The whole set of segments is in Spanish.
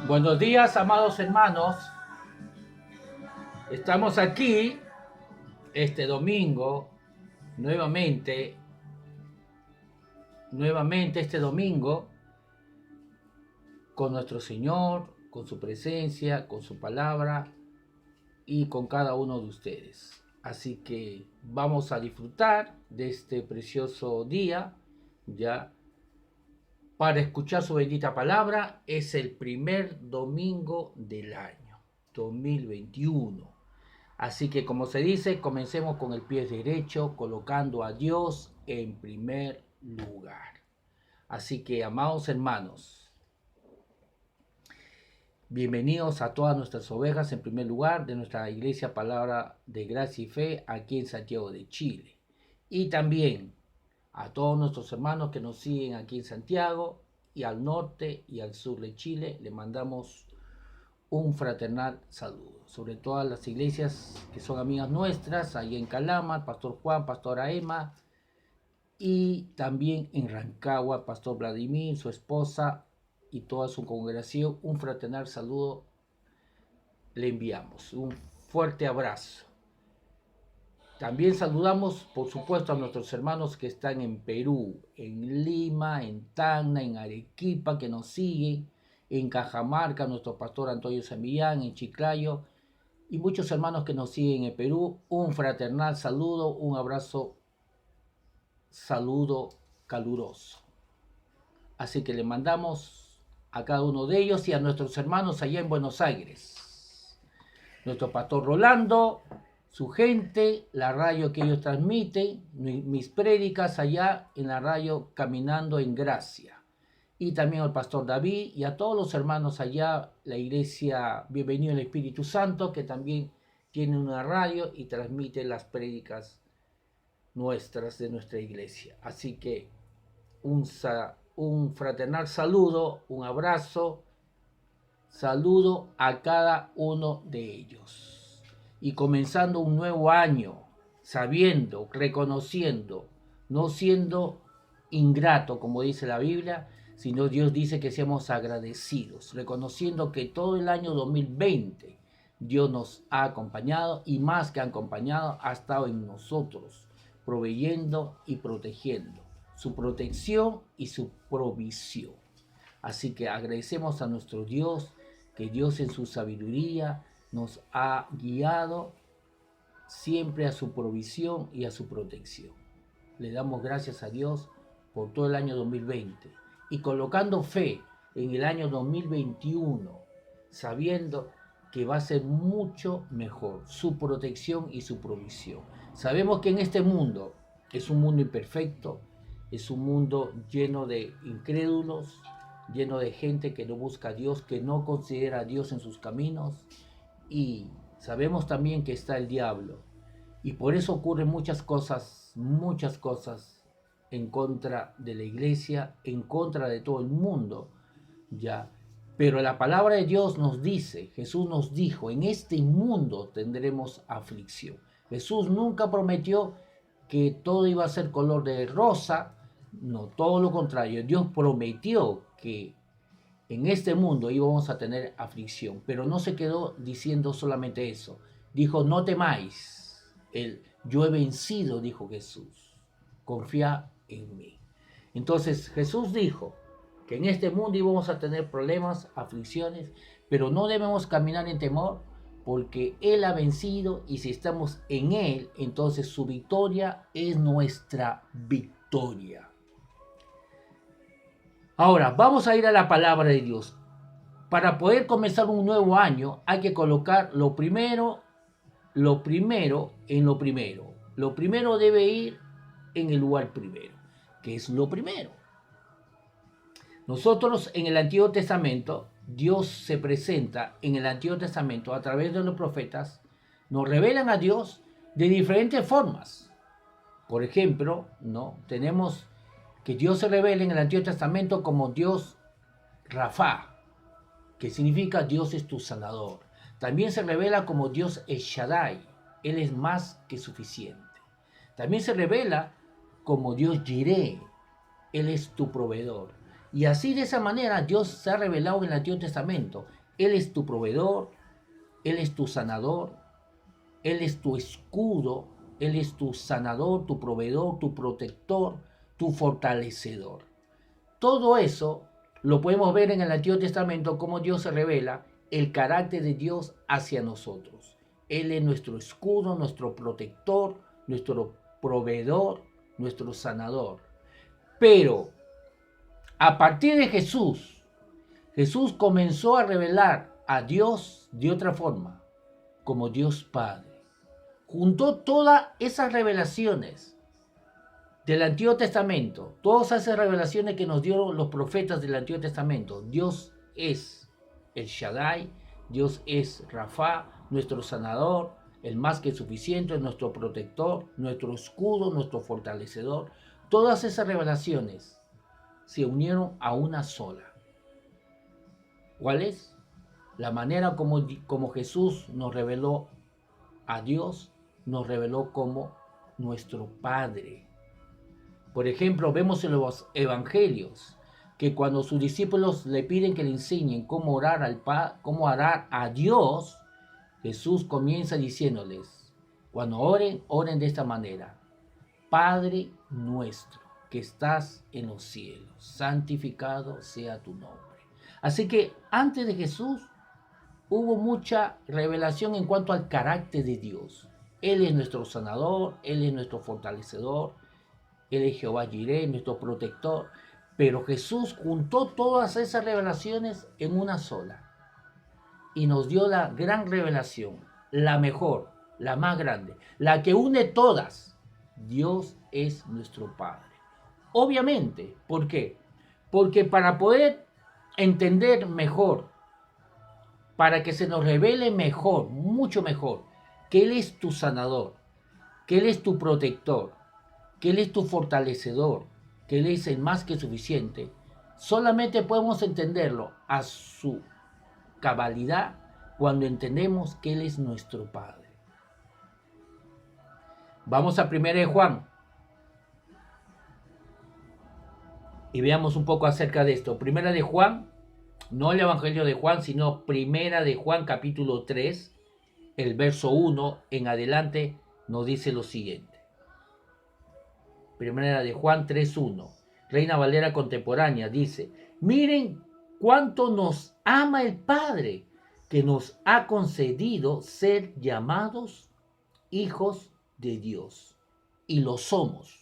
Buenos días, amados hermanos. Estamos aquí este domingo, nuevamente este domingo, con nuestro Señor, con su presencia, con su palabra y con cada uno de ustedes. Así que vamos a disfrutar de este precioso día, ya para escuchar su bendita palabra. Es el primer domingo del año 2021. Así que, como se dice, comencemos con el pie derecho, colocando a Dios en primer lugar. Así que, amados hermanos, bienvenidos a todas nuestras ovejas en primer lugar de nuestra iglesia Palabra de Gracia y Fe aquí en Santiago de Chile. Y también a todos nuestros hermanos que nos siguen aquí en Santiago y al norte y al sur de Chile. Le mandamos un fraternal saludo, sobre todas las iglesias que son amigas nuestras, ahí en Calama, Pastor Juan, Pastora Emma, y también en Rancagua, Pastor Vladimir, su esposa y toda su congregación. Un fraternal saludo le enviamos, un fuerte abrazo. También saludamos, por supuesto, a nuestros hermanos que están en Perú, en Lima, en Tacna, en Arequipa, que nos siguen, en Cajamarca, nuestro pastor Antonio Samillán, en Chiclayo, y muchos hermanos que nos siguen en Perú. Un fraternal saludo, un abrazo, saludo caluroso. Así que le mandamos a cada uno de ellos y a nuestros hermanos allá en Buenos Aires. Nuestro pastor Rolando, su gente, la radio que ellos transmiten, mis prédicas allá en la radio Caminando en Gracia. Y también al pastor David y a todos los hermanos allá, la iglesia Bienvenido al Espíritu Santo, que también tiene una radio y transmite las prédicas nuestras de nuestra iglesia. Así que un fraternal saludo, un abrazo, saludo a cada uno de ellos. Y comenzando un nuevo año, sabiendo, reconociendo, no siendo ingrato, como dice la Biblia, sino Dios dice que seamos agradecidos, reconociendo que todo el año 2020 Dios nos ha acompañado y más que acompañado, ha estado en nosotros, proveyendo y protegiendo, su protección y su provisión. Así que agradecemos a nuestro Dios, que Dios en su sabiduría nos ha guiado siempre a su provisión y a su protección. Le damos gracias a Dios por todo el año 2020 y colocando fe en el año 2021, sabiendo que va a ser mucho mejor su protección y su provisión. Sabemos que en este mundo es un mundo imperfecto, es un mundo lleno de incrédulos, lleno de gente que no busca a Dios, que no considera a Dios en sus caminos, y sabemos también que está el diablo, y por eso ocurren muchas cosas en contra de la iglesia, en contra de todo el mundo, ya. Pero la palabra de Dios nos dice, Jesús nos dijo, en este mundo tendremos aflicción. Jesús nunca prometió que todo iba a ser color de rosa, no, todo lo contrario. Dios prometió que en este mundo íbamos a tener aflicción, pero no se quedó diciendo solamente eso. Dijo, no temáis, yo he vencido, dijo Jesús, confía en mí. Entonces Jesús dijo que en este mundo íbamos a tener problemas, aflicciones, pero no debemos caminar en temor, porque Él ha vencido y si estamos en Él, entonces su victoria es nuestra victoria. Ahora, vamos a ir a la palabra de Dios. Para poder comenzar un nuevo año hay que colocar lo primero en lo primero. Lo primero debe ir en el lugar primero. ¿Qué es lo primero? Nosotros en el Antiguo Testamento, Dios se presenta en el Antiguo Testamento a través de los profetas, nos revelan a Dios de diferentes formas. Por ejemplo, ¿no? Tenemos que Dios se revela en el Antiguo Testamento como Dios Rafa, que significa Dios es tu sanador. También se revela como Dios El Shaddai, Él es más que suficiente. También se revela como Dios Jireh, Él es tu proveedor. Y así de esa manera Dios se ha revelado en el Antiguo Testamento. Él es tu proveedor, Él es tu sanador, Él es tu escudo, Él es tu sanador, tu proveedor, tu protector, tu fortalecedor. Todo eso lo podemos ver en el Antiguo Testamento, cómo Dios se revela el carácter de Dios hacia nosotros. Él es nuestro escudo, nuestro protector, nuestro proveedor, nuestro sanador. Pero a partir de Jesús, Jesús comenzó a revelar a Dios de otra forma, como Dios Padre. Juntó todas esas revelaciones del Antiguo Testamento, todas esas revelaciones que nos dieron los profetas del Antiguo Testamento. Dios es el Shaddai, Dios es Rafa, nuestro sanador, el más que suficiente, nuestro protector, nuestro escudo, nuestro fortalecedor. Todas esas revelaciones se unieron a una sola. ¿Cuál es? La manera como Jesús nos reveló a Dios, nos reveló como nuestro Padre. Por ejemplo, vemos en los evangelios que cuando sus discípulos le piden que le enseñen cómo orar cómo orar a Dios, Jesús comienza diciéndoles, cuando oren, oren de esta manera: Padre nuestro que estás en los cielos, santificado sea tu nombre. Así que antes de Jesús hubo mucha revelación en cuanto al carácter de Dios. Él es nuestro sanador, Él es nuestro fortalecedor, Él es Jehová Jireh, nuestro protector. Pero Jesús juntó todas esas revelaciones en una sola y nos dio la gran revelación, la mejor, la más grande, la que une todas. Dios es nuestro Padre. Obviamente, ¿por qué? Porque para poder entender mejor, para que se nos revele mejor, mucho mejor, que Él es tu sanador, que Él es tu protector, que Él es tu fortalecedor, que Él es el más que suficiente, solamente podemos entenderlo a su cabalidad cuando entendemos que Él es nuestro Padre. Vamos a 1 de Juan y veamos un poco acerca de esto. 1 de Juan, no el Evangelio de Juan, sino 1 de Juan capítulo 3, el verso 1 en adelante nos dice lo siguiente. 1 de Juan 3:1, Reina Valera contemporánea, dice: miren cuánto nos ama el Padre, que nos ha concedido ser llamados hijos de Dios. Y lo somos.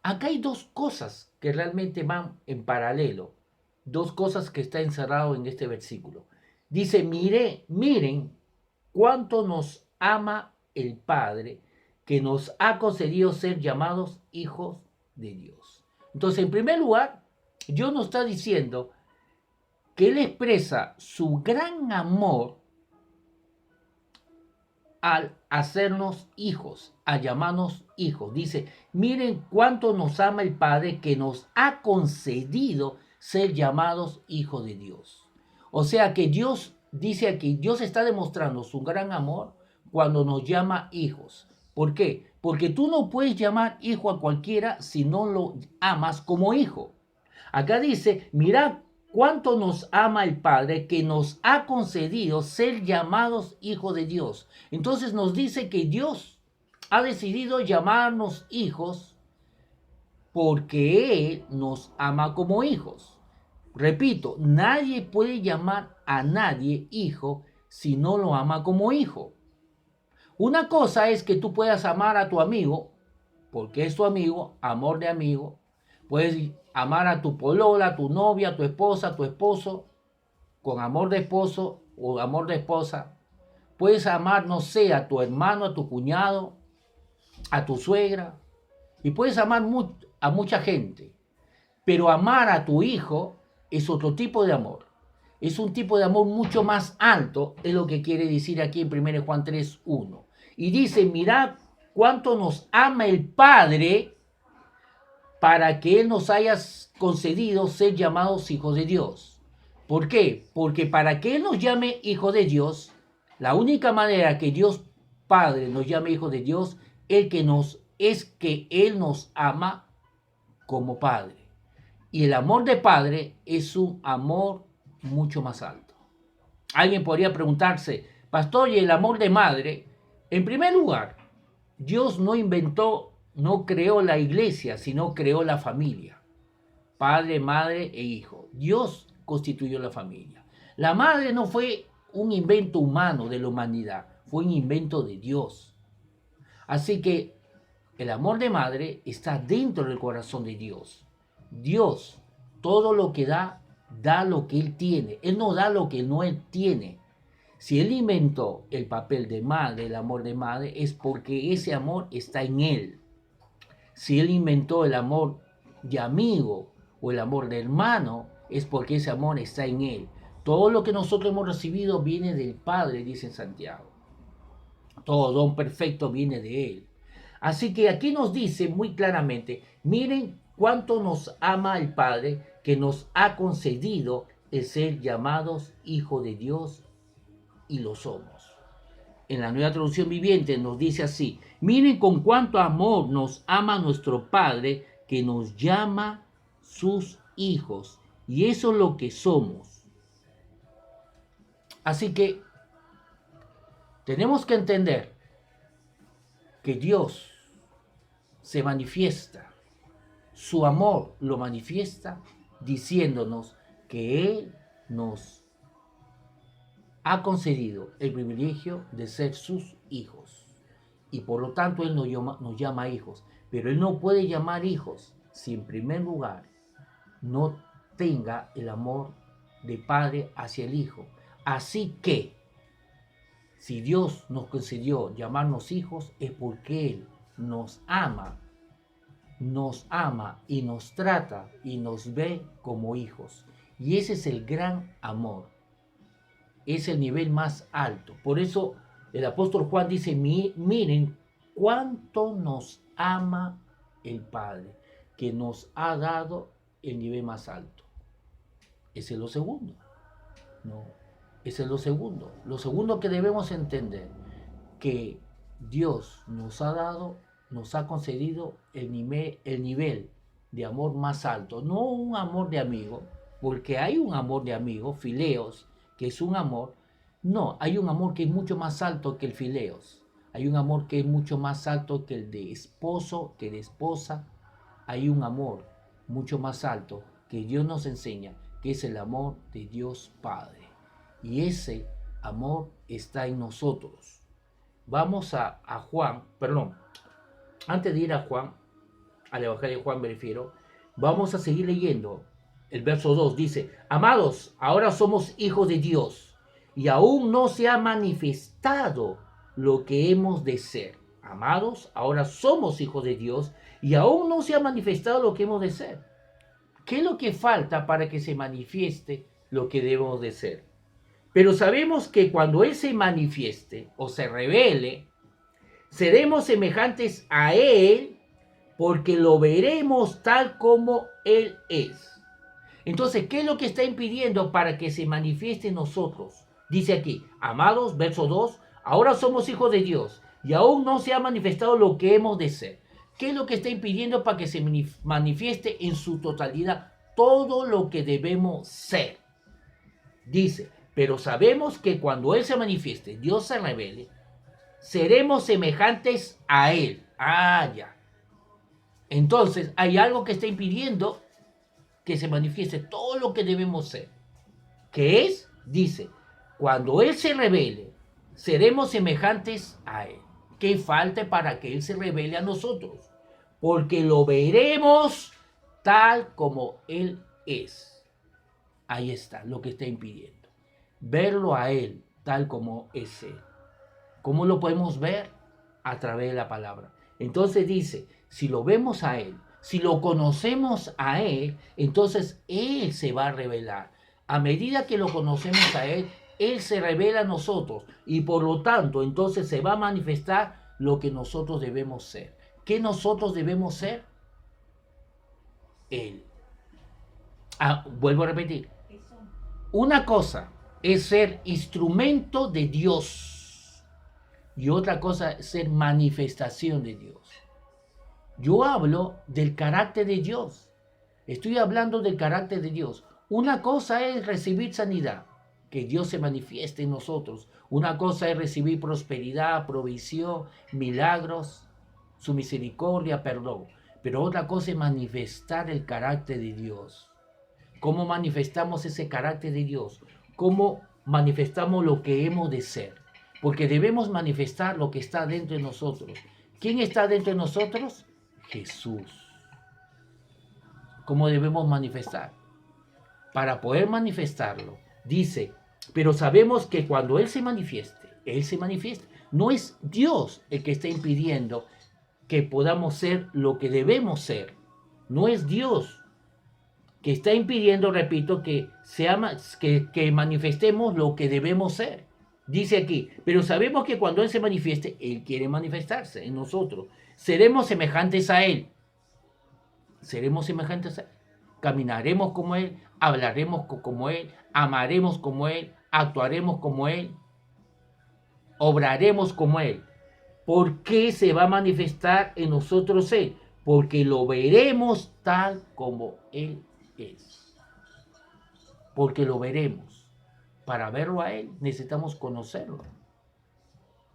Acá hay dos cosas que realmente van en paralelo. Dos cosas que está encerrado en este versículo. Dice: miren cuánto nos ama el Padre, que nos ha concedido ser llamados hijos de Dios. Entonces, en primer lugar, Dios nos está diciendo que Él expresa su gran amor al hacernos hijos, a llamarnos hijos. Dice: miren cuánto nos ama el Padre, que nos ha concedido ser llamados hijos de Dios. O sea que Dios dice aquí, Dios está demostrando su gran amor cuando nos llama hijos. ¿Por qué? Porque tú no puedes llamar hijo a cualquiera si no lo amas como hijo. Acá dice: mirad cuánto nos ama el Padre, que nos ha concedido ser llamados hijos de Dios. Entonces nos dice que Dios ha decidido llamarnos hijos porque Él nos ama como hijos. Repito, nadie puede llamar a nadie hijo si no lo ama como hijo. Una cosa es que tú puedas amar a tu amigo, porque es tu amigo, amor de amigo. Puedes amar a tu polola, a tu novia, a tu esposa, a tu esposo, con amor de esposo o amor de esposa. Puedes amar, no sé, a tu hermano, a tu cuñado, a tu suegra. Y puedes amar a mucha gente. Pero amar a tu hijo es otro tipo de amor. Es un tipo de amor mucho más alto, es lo que quiere decir aquí en 1 Juan 3:1. Y dice: mirad cuánto nos ama el Padre, para que Él nos haya concedido ser llamados hijos de Dios. ¿Por qué? Porque para que Él nos llame hijos de Dios, la única manera que Dios Padre nos llame hijos de Dios es que Él nos ama como Padre. Y el amor de padre es un amor mucho más alto. Alguien podría preguntarse, pastor, ¿y el amor de madre? En primer lugar, Dios no inventó, no creó la iglesia, sino creó la familia. Padre, madre e hijo. Dios constituyó la familia. La madre no fue un invento humano de la humanidad, fue un invento de Dios. Así que el amor de madre está dentro del corazón de Dios. Dios, todo lo que da, da lo que Él tiene. Él no da lo que no Él tiene. Si Él inventó el papel de madre, el amor de madre, es porque ese amor está en Él. Si Él inventó el amor de amigo o el amor de hermano, es porque ese amor está en Él. Todo lo que nosotros hemos recibido viene del Padre, dice Santiago. Todo don perfecto viene de Él. Así que aquí nos dice muy claramente, miren cuánto nos ama el Padre que nos ha concedido el ser llamados hijos de Dios y lo somos. En la Nueva Traducción Viviente nos dice así, miren con cuánto amor nos ama nuestro Padre que nos llama sus hijos. Y eso es lo que somos. Así que tenemos que entender que Dios se manifiesta, su amor lo manifiesta diciéndonos que Él nos ha concedido el privilegio de ser sus hijos. Y por lo tanto Él nos llama hijos. Pero Él no puede llamar hijos si en primer lugar no tenga el amor de padre hacia el hijo. Así que, si Dios nos concedió llamarnos hijos, es porque Él nos ama y nos trata y nos ve como hijos. Y ese es el gran amor. Es el nivel más alto. Por eso el apóstol Juan dice, miren cuánto nos ama el Padre, que nos ha dado el nivel más alto. Ese es lo segundo. No, ese es lo segundo. Lo segundo que debemos entender, que Dios nos ha dado, nos ha concedido el nivel de amor más alto. No un amor de amigo, porque hay un amor de amigo, fileos, que es un amor. No, hay un amor que es mucho más alto que el fileos. Hay un amor que es mucho más alto que el de esposo, que de esposa. Hay un amor mucho más alto que Dios nos enseña, que es el amor de Dios Padre. Y ese amor está en nosotros. Vamos a Juan, perdón, antes de ir a Juan, al Evangelio de Juan me refiero, vamos a seguir leyendo. El verso 2 dice, amados, ahora somos hijos de Dios y aún no se ha manifestado lo que hemos de ser. Amados, ahora somos hijos de Dios y aún no se ha manifestado lo que hemos de ser. ¿Qué es lo que falta para que se manifieste lo que debemos de ser? Pero sabemos que cuando Él se manifieste o se revele, seremos semejantes a Él porque lo veremos tal como Él es. Entonces, ¿qué es lo que está impidiendo para que se manifieste en nosotros? Dice aquí, amados, verso 2, ahora somos hijos de Dios y aún no se ha manifestado lo que hemos de ser. ¿Qué es lo que está impidiendo para que se manifieste en su totalidad todo lo que debemos ser? Dice, pero sabemos que cuando Él se manifieste, Dios se revele, seremos semejantes a Él. Ah, ya. Entonces, hay algo que está impidiendo que se manifieste todo lo que debemos ser. ¿Qué es? Dice, cuando Él se revele, seremos semejantes a Él. ¿Qué falta para que Él se revele a nosotros? Porque lo veremos tal como Él es. Ahí está lo que está impidiendo. Verlo a Él tal como es Él. ¿Cómo lo podemos ver? A través de la palabra. Entonces dice, si lo vemos a Él, si lo conocemos a Él, entonces Él se va a revelar. A medida que lo conocemos a Él, Él se revela a nosotros y por lo tanto entonces se va a manifestar lo que nosotros debemos ser. ¿Qué nosotros debemos ser? Él. Vuelvo a repetir. Una cosa es ser instrumento de Dios y otra cosa es ser manifestación de Dios. Yo hablo del carácter de Dios. Estoy hablando del carácter de Dios. Una cosa es recibir sanidad, que Dios se manifieste en nosotros. Una cosa es recibir prosperidad, provisión, milagros, su misericordia, perdón. Pero otra cosa es manifestar el carácter de Dios. ¿Cómo manifestamos ese carácter de Dios? ¿Cómo manifestamos lo que hemos de ser? Porque debemos manifestar lo que está dentro de nosotros. ¿Quién está dentro de nosotros? Jesús. ¿Cómo debemos manifestar? Para poder manifestarlo, dice, pero sabemos que cuando Él se manifiesta. No es Dios el que está impidiendo que podamos ser lo que debemos ser. No es Dios que está impidiendo, repito, que manifestemos lo que debemos ser. Dice aquí, pero sabemos que cuando Él se manifieste, Él quiere manifestarse en nosotros. Seremos semejantes a Él. Seremos semejantes a Él. Caminaremos como Él, hablaremos como Él, amaremos como Él, actuaremos como Él, obraremos como Él. ¿Por qué se va a manifestar en nosotros Él? Porque lo veremos tal como Él es. Porque lo veremos. Para verlo a Él necesitamos conocerlo.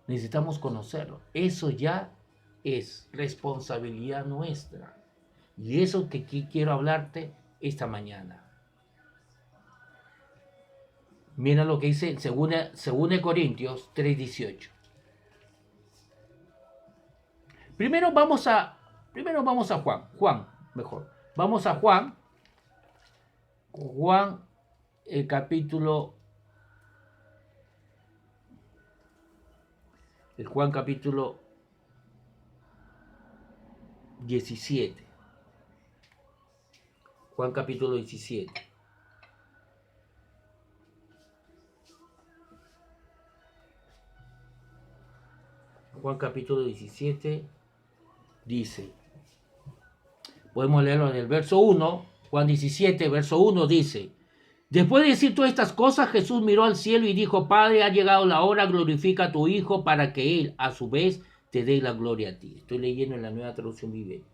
Necesitamos conocerlo. Eso ya es responsabilidad nuestra. Y eso que quiero hablarte esta mañana. Mira lo que dice en 2 Corintios 3:18. Primero vamos a Juan, mejor. Vamos a Juan, el capítulo 17. Juan capítulo 17. Juan capítulo 17 dice, podemos leerlo en el verso 1, Juan 17, verso 1 dice, después de decir todas estas cosas, Jesús miró al cielo y dijo, Padre, ha llegado la hora, glorifica a tu Hijo para que Él, a su vez, te dé la gloria a ti. Estoy leyendo en la Nueva Traducción Viviente,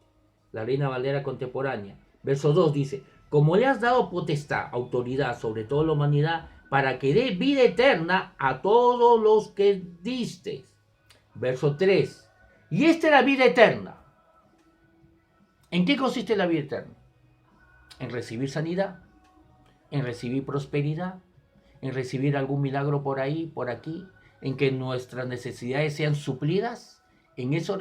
la Reina Valera contemporánea. Verso 2 dice, como le has dado potestad, autoridad sobre toda la humanidad, para que dé vida eterna a todos los que diste. Verso 3, y esta es la vida eterna. ¿En qué consiste la vida eterna? En recibir sanidad, en recibir prosperidad, en recibir algún milagro por ahí, por aquí, en que nuestras necesidades sean suplidas. En eso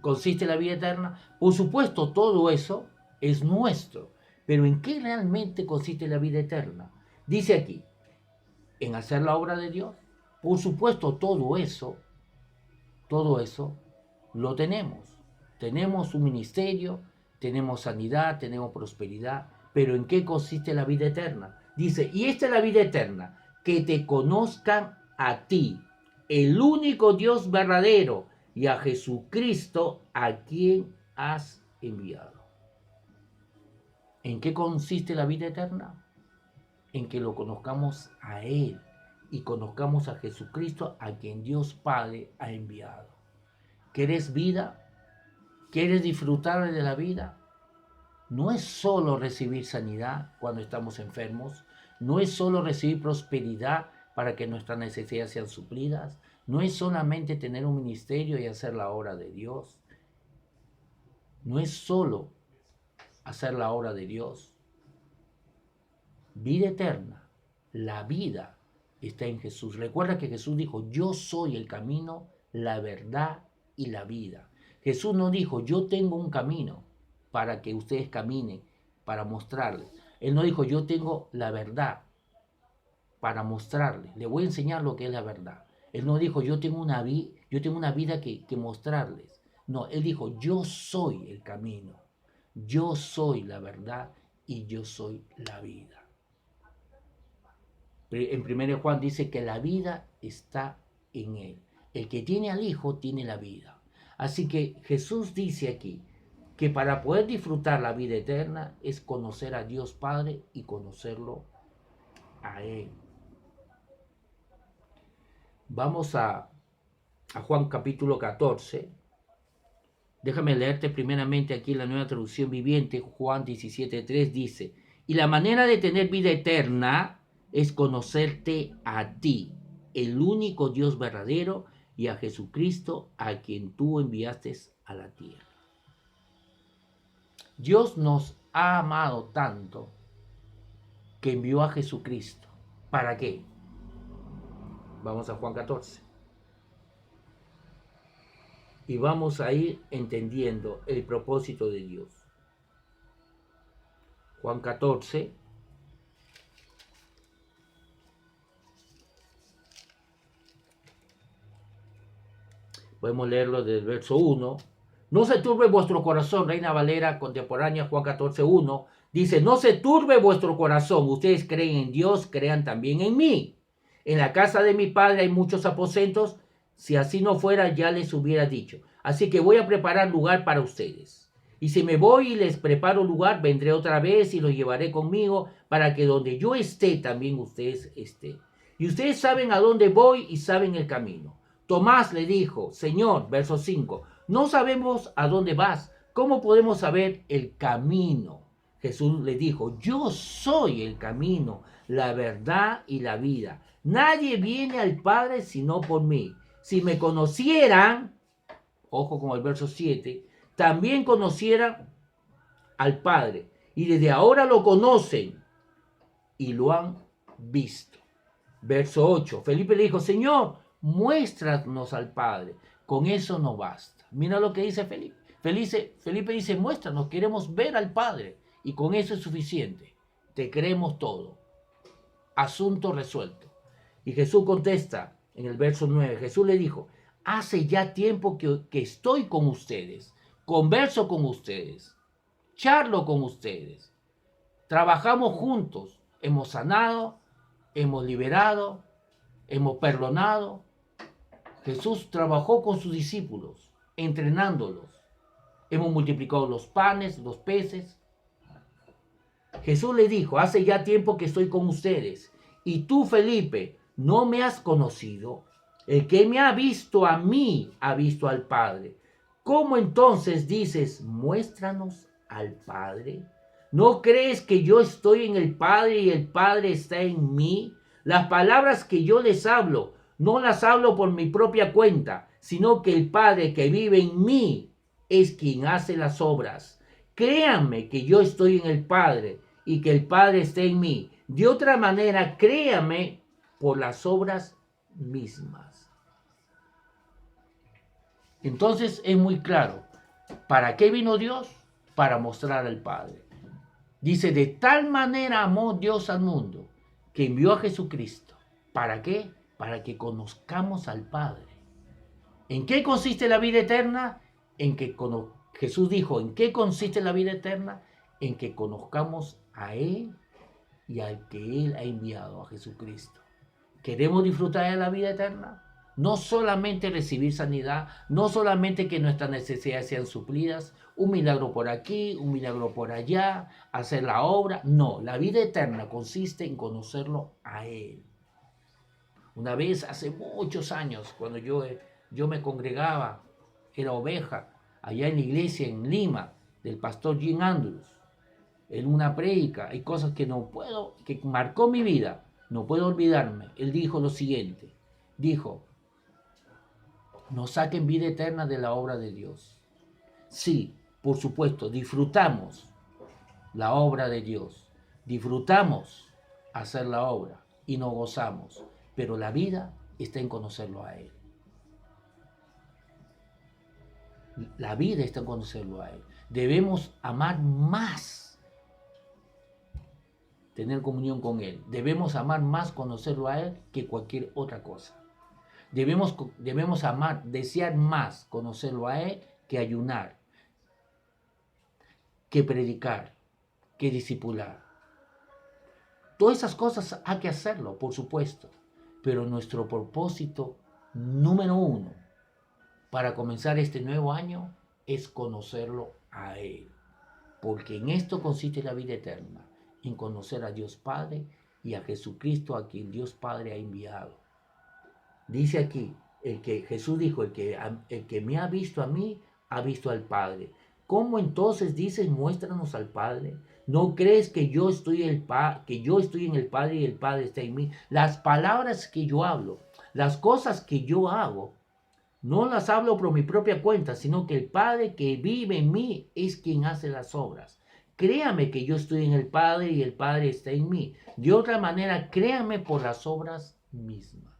consiste la vida eterna. Por supuesto, todo eso es nuestro. Pero ¿en qué realmente consiste la vida eterna? Dice aquí, en hacer la obra de Dios. Por supuesto, todo eso lo tenemos. Tenemos un ministerio, tenemos sanidad, tenemos prosperidad, pero ¿en qué consiste la vida eterna? Dice, y esta es la vida eterna, que te conozcan a ti, el único Dios verdadero, y a Jesucristo a quien has enviado. ¿En qué consiste la vida eterna? En que lo conozcamos a Él y conozcamos a Jesucristo a quien Dios Padre ha enviado. ¿Quieres vida? ¿Quieres disfrutar de la vida? No es solo recibir sanidad cuando estamos enfermos, no es solo recibir prosperidad para que nuestras necesidades sean suplidas, no es solamente tener un ministerio y hacer la obra de Dios, no es solo hacer la obra de Dios. Vida eterna, la vida está en Jesús. Recuerda que Jesús dijo, yo soy el camino, la verdad y la vida. Jesús no dijo, yo tengo un camino para que ustedes caminen, para mostrarles. Él no dijo, yo tengo la verdad para mostrarles. Le voy a enseñar lo que es la verdad. Él no dijo, yo tengo una vida que mostrarles. No, Él dijo, yo soy el camino, yo soy la verdad y yo soy la vida. En 1 Juan dice que la vida está en Él. El que tiene al Hijo tiene la vida. Así que Jesús dice aquí que para poder disfrutar la vida eterna es conocer a Dios Padre y conocerlo a Él. Vamos a Juan capítulo 14, Déjame leerte primeramente aquí la Nueva Traducción Viviente. Juan 17:3 dice: y la manera de tener vida eterna es conocerte a ti, el único Dios verdadero, y a Jesucristo, a quien tú enviaste a la tierra. Dios nos ha amado tanto que envió a Jesucristo. ¿Para qué? Vamos a Juan 14. Y vamos a ir entendiendo el propósito de Dios. Juan 14. Podemos leerlo del verso 1. No se turbe vuestro corazón, Reina Valera contemporánea, Juan 14:1. Dice, no se turbe vuestro corazón. Ustedes creen en Dios, crean también en mí. En la casa de mi Padre hay muchos aposentos. Si así no fuera, ya les hubiera dicho. Así que voy a preparar lugar para ustedes. Y si me voy y les preparo lugar, vendré otra vez y los llevaré conmigo, para que donde yo esté, también ustedes estén. Y ustedes saben a dónde voy y saben el camino. Tomás le dijo, Señor, verso 5, no sabemos a dónde vas. ¿Cómo podemos saber el camino? Jesús le dijo, yo soy el camino, la verdad y la vida. Nadie viene al Padre sino por mí. Si me conocieran, ojo con el verso 7, también conocieran al Padre. Y desde ahora lo conocen y lo han visto. Verso 8, Felipe le dijo, Señor, muéstranos al Padre. Con eso no basta. Mira lo que dice Felipe. Felipe dice, muéstranos, queremos ver al Padre. Y con eso es suficiente. Te creemos todo. Asunto resuelto. Y Jesús contesta en el verso 9. Jesús le dijo, hace ya tiempo que estoy con ustedes. Converso con ustedes. Charlo con ustedes. Trabajamos juntos. Hemos sanado. Hemos liberado. Hemos perdonado. Jesús trabajó con sus discípulos, entrenándolos. Hemos multiplicado los panes, los peces. Jesús le dijo, hace ya tiempo que estoy con ustedes. Y tú, Felipe, no me has conocido. El que me ha visto a mí, ha visto al Padre. ¿Cómo entonces dices, muéstranos al Padre? ¿No crees que yo estoy en el Padre y el Padre está en mí? Las palabras que yo les hablo, no las hablo por mi propia cuenta, sino que el Padre que vive en mí es quien hace las obras. Créanme que yo estoy en el Padre y que el Padre está en mí. De otra manera, créanme por las obras mismas. Entonces es muy claro, ¿para qué vino Dios? Para mostrar al Padre. Dice, de tal manera amó Dios al mundo, que envió a Jesucristo. ¿Para qué? Para que conozcamos al Padre. ¿En qué consiste la vida eterna? Jesús dijo, ¿en qué consiste la vida eterna? En que conozcamos a Él y al que Él ha enviado, a Jesucristo. ¿Queremos disfrutar de la vida eterna? No solamente recibir sanidad, no solamente que nuestras necesidades sean suplidas, un milagro por aquí, un milagro por allá, hacer la obra. No, la vida eterna consiste en conocerlo a Él. Una vez, hace muchos años, cuando yo me congregaba, era oveja, allá en la iglesia en Lima, del pastor Jim Andrews, en una prédica, hay cosas que que marcó mi vida, no puedo olvidarme. Él dijo lo siguiente, dijo, nos saquen vida eterna de la obra de Dios. Sí, por supuesto, disfrutamos la obra de Dios, disfrutamos hacer la obra y nos gozamos, pero la vida está en conocerlo a Él. La vida está en conocerlo a Él. Debemos amar más, tener comunión con Él. Debemos amar más conocerlo a Él que cualquier otra cosa. Debemos amar, desear más conocerlo a Él que ayunar, que predicar, que discipular. Todas esas cosas hay que hacerlo, por supuesto, pero nuestro propósito número 1 para comenzar este nuevo año es conocerlo a Él, porque en esto consiste la vida eterna, en conocer a Dios Padre y a Jesucristo a quien Dios Padre ha enviado. Dice aquí, Jesús dijo, el que me ha visto a mí, ha visto al Padre. ¿Cómo entonces dices, muéstranos al Padre? ¿No crees que yo estoy que yo estoy en el Padre y el Padre está en mí? Las palabras que yo hablo, las cosas que yo hago, no las hablo por mi propia cuenta, sino que el Padre que vive en mí es quien hace las obras. Créame que yo estoy en el Padre y el Padre está en mí. De otra manera, créame por las obras mismas.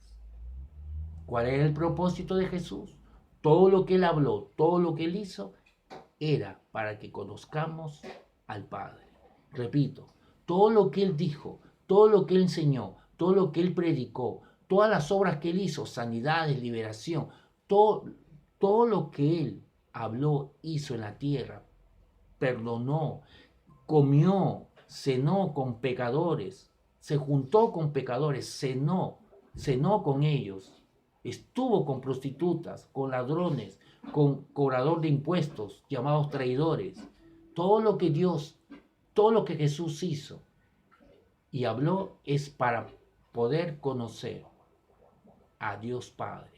¿Cuál era el propósito de Jesús? Todo lo que él habló, todo lo que él hizo, era para que conozcamos al Padre. Repito, todo lo que él dijo, todo lo que él enseñó, todo lo que él predicó, todas las obras que él hizo, sanidades, liberación, todo lo que él habló, hizo en la tierra, perdonó, comió, cenó con pecadores, se juntó con pecadores, cenó con ellos, estuvo con prostitutas, con ladrones, con cobrador de impuestos, llamados traidores. Todo lo que todo lo que Jesús hizo y habló es para poder conocer a Dios Padre,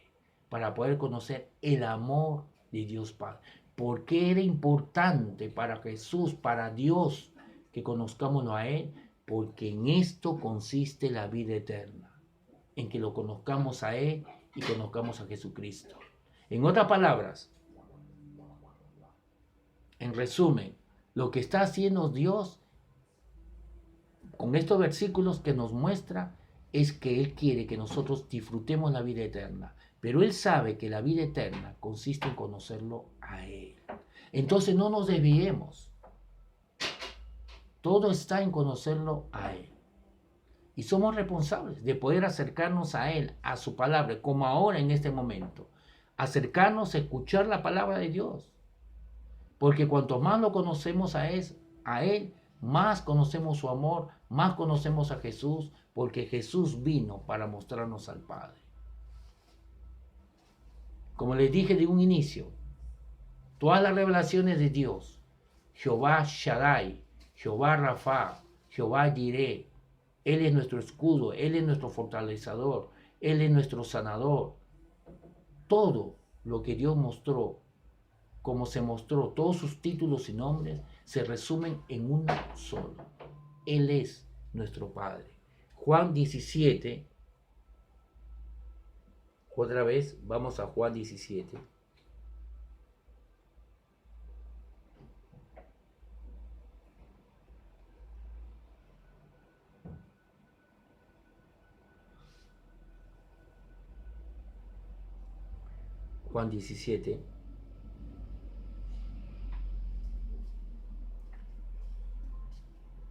para poder conocer el amor de Dios Padre. ¿Por qué era importante para Jesús, para Dios, que conozcámoslo a Él? Porque en esto consiste la vida eterna, en que lo conozcamos a Él y conozcamos a Jesucristo. En otras palabras, en resumen, lo que está haciendo Dios con estos versículos que nos muestra es que Él quiere que nosotros disfrutemos la vida eterna, pero Él sabe que la vida eterna consiste en conocerlo a Él. Entonces no nos desviemos. Todo está en conocerlo a Él. Y somos responsables de poder acercarnos a Él, a su palabra, como ahora en este momento. Acercarnos a escuchar la palabra de Dios. Porque cuanto más lo conocemos a Él, más conocemos su amor, más conocemos a Jesús, porque Jesús vino para mostrarnos al Padre. Como les dije de un inicio, todas las revelaciones de Dios, Jehová Shaddai, Jehová Rafa, Jehová Jireh, Él es nuestro escudo, Él es nuestro fortalecedor, Él es nuestro sanador. Todo lo que Dios mostró, como se mostró, todos sus títulos y nombres se resumen en uno solo. Él es nuestro Padre. Juan 17, otra vez vamos a Juan 17. Juan 17.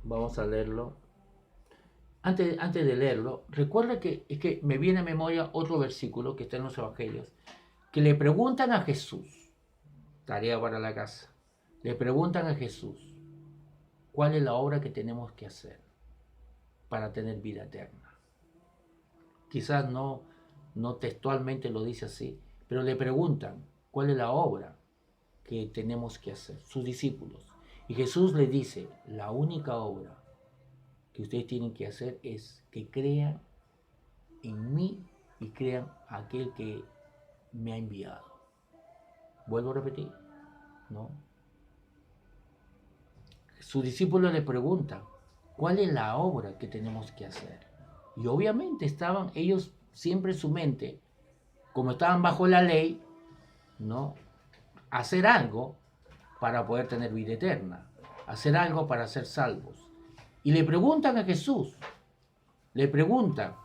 Vamos a leerlo. Antes de leerlo, recuerda que me viene a memoria otro versículo que está en los evangelios, que le preguntan a Jesús, tarea para la casa, le preguntan a Jesús, ¿cuál es la obra que tenemos que hacer para tener vida eterna? Quizás no textualmente lo dice así, pero le preguntan, ¿cuál es la obra que tenemos que hacer? Sus discípulos. Y Jesús le dice, la única obra que ustedes tienen que hacer es que crean en mí y crean a aquel que me ha enviado. Vuelvo a repetir, ¿no? Sus discípulos le preguntan, ¿cuál es la obra que tenemos que hacer? Y obviamente estaban ellos siempre en su mente, como estaban bajo la ley, ¿no? Hacer algo para poder tener vida eterna, hacer algo para ser salvos. Y le preguntan a Jesús, le preguntan,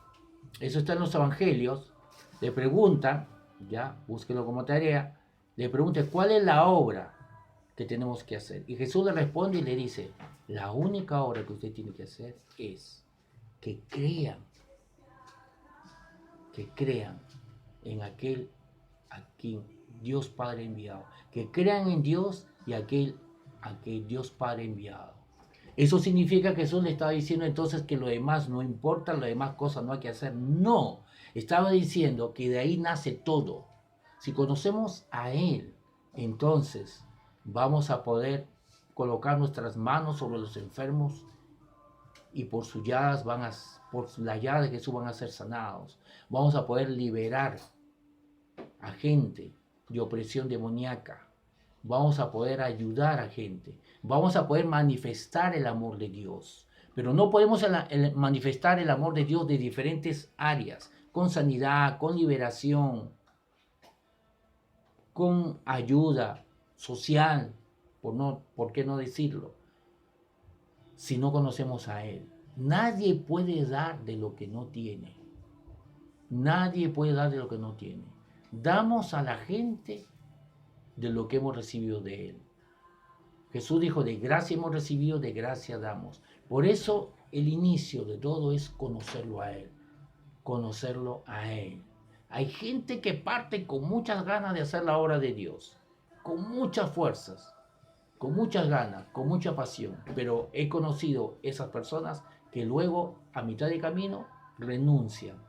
eso está en los evangelios, le preguntan, ya, búsquelo como tarea, le preguntan cuál es la obra que tenemos que hacer. Y Jesús le responde y le dice, la única obra que usted tiene que hacer es que crean en aquel a quien Dios Padre ha enviado, que crean en Dios y a aquel Dios Padre ha enviado. Eso significa que Jesús le estaba diciendo entonces que lo demás no importa, lo demás cosas no hay que hacer. No, estaba diciendo que de ahí nace todo. Si conocemos a Él, entonces vamos a poder colocar nuestras manos sobre los enfermos y por sus llagas por las llagas de Jesús van a ser sanados. Vamos a poder liberar a gente de opresión demoníaca. vamos a poder ayudar a gente, vamos a poder manifestar el amor de Dios. Pero no podemos manifestar el amor de Dios de diferentes áreas, con sanidad, con liberación, con ayuda social, ¿por qué no decirlo? Si no conocemos a Él. Nadie puede dar de lo que no tiene. Nadie puede dar de lo que no tiene. Damos a la gente de lo que hemos recibido de Él. Jesús dijo, de gracia hemos recibido, de gracia damos. Por eso el inicio de todo es conocerlo a Él. Conocerlo a Él. Hay gente que parte con muchas ganas de hacer la obra de Dios, con muchas fuerzas, con muchas ganas, con mucha pasión, pero he conocido esas personas que luego, a mitad de camino, renuncian,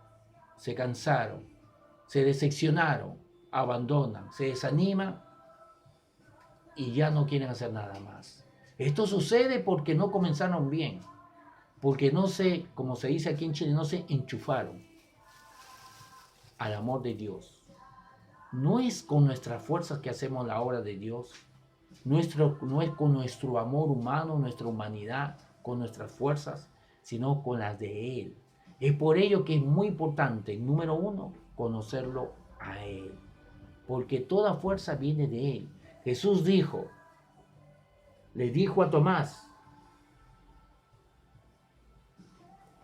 se cansaron, se decepcionaron, abandonan, se desaniman y ya no quieren hacer nada más. Esto sucede porque no comenzaron bien, porque no se, como se dice aquí en Chile, no se enchufaron al amor de Dios. No es con nuestras fuerzas que hacemos la obra de Dios. No es con nuestro amor humano, nuestra humanidad, con nuestras fuerzas, sino con las de Él. Es por ello que es muy importante, número uno, conocerlo a Él. Porque toda fuerza viene de Él. Jesús le dijo a Tomás,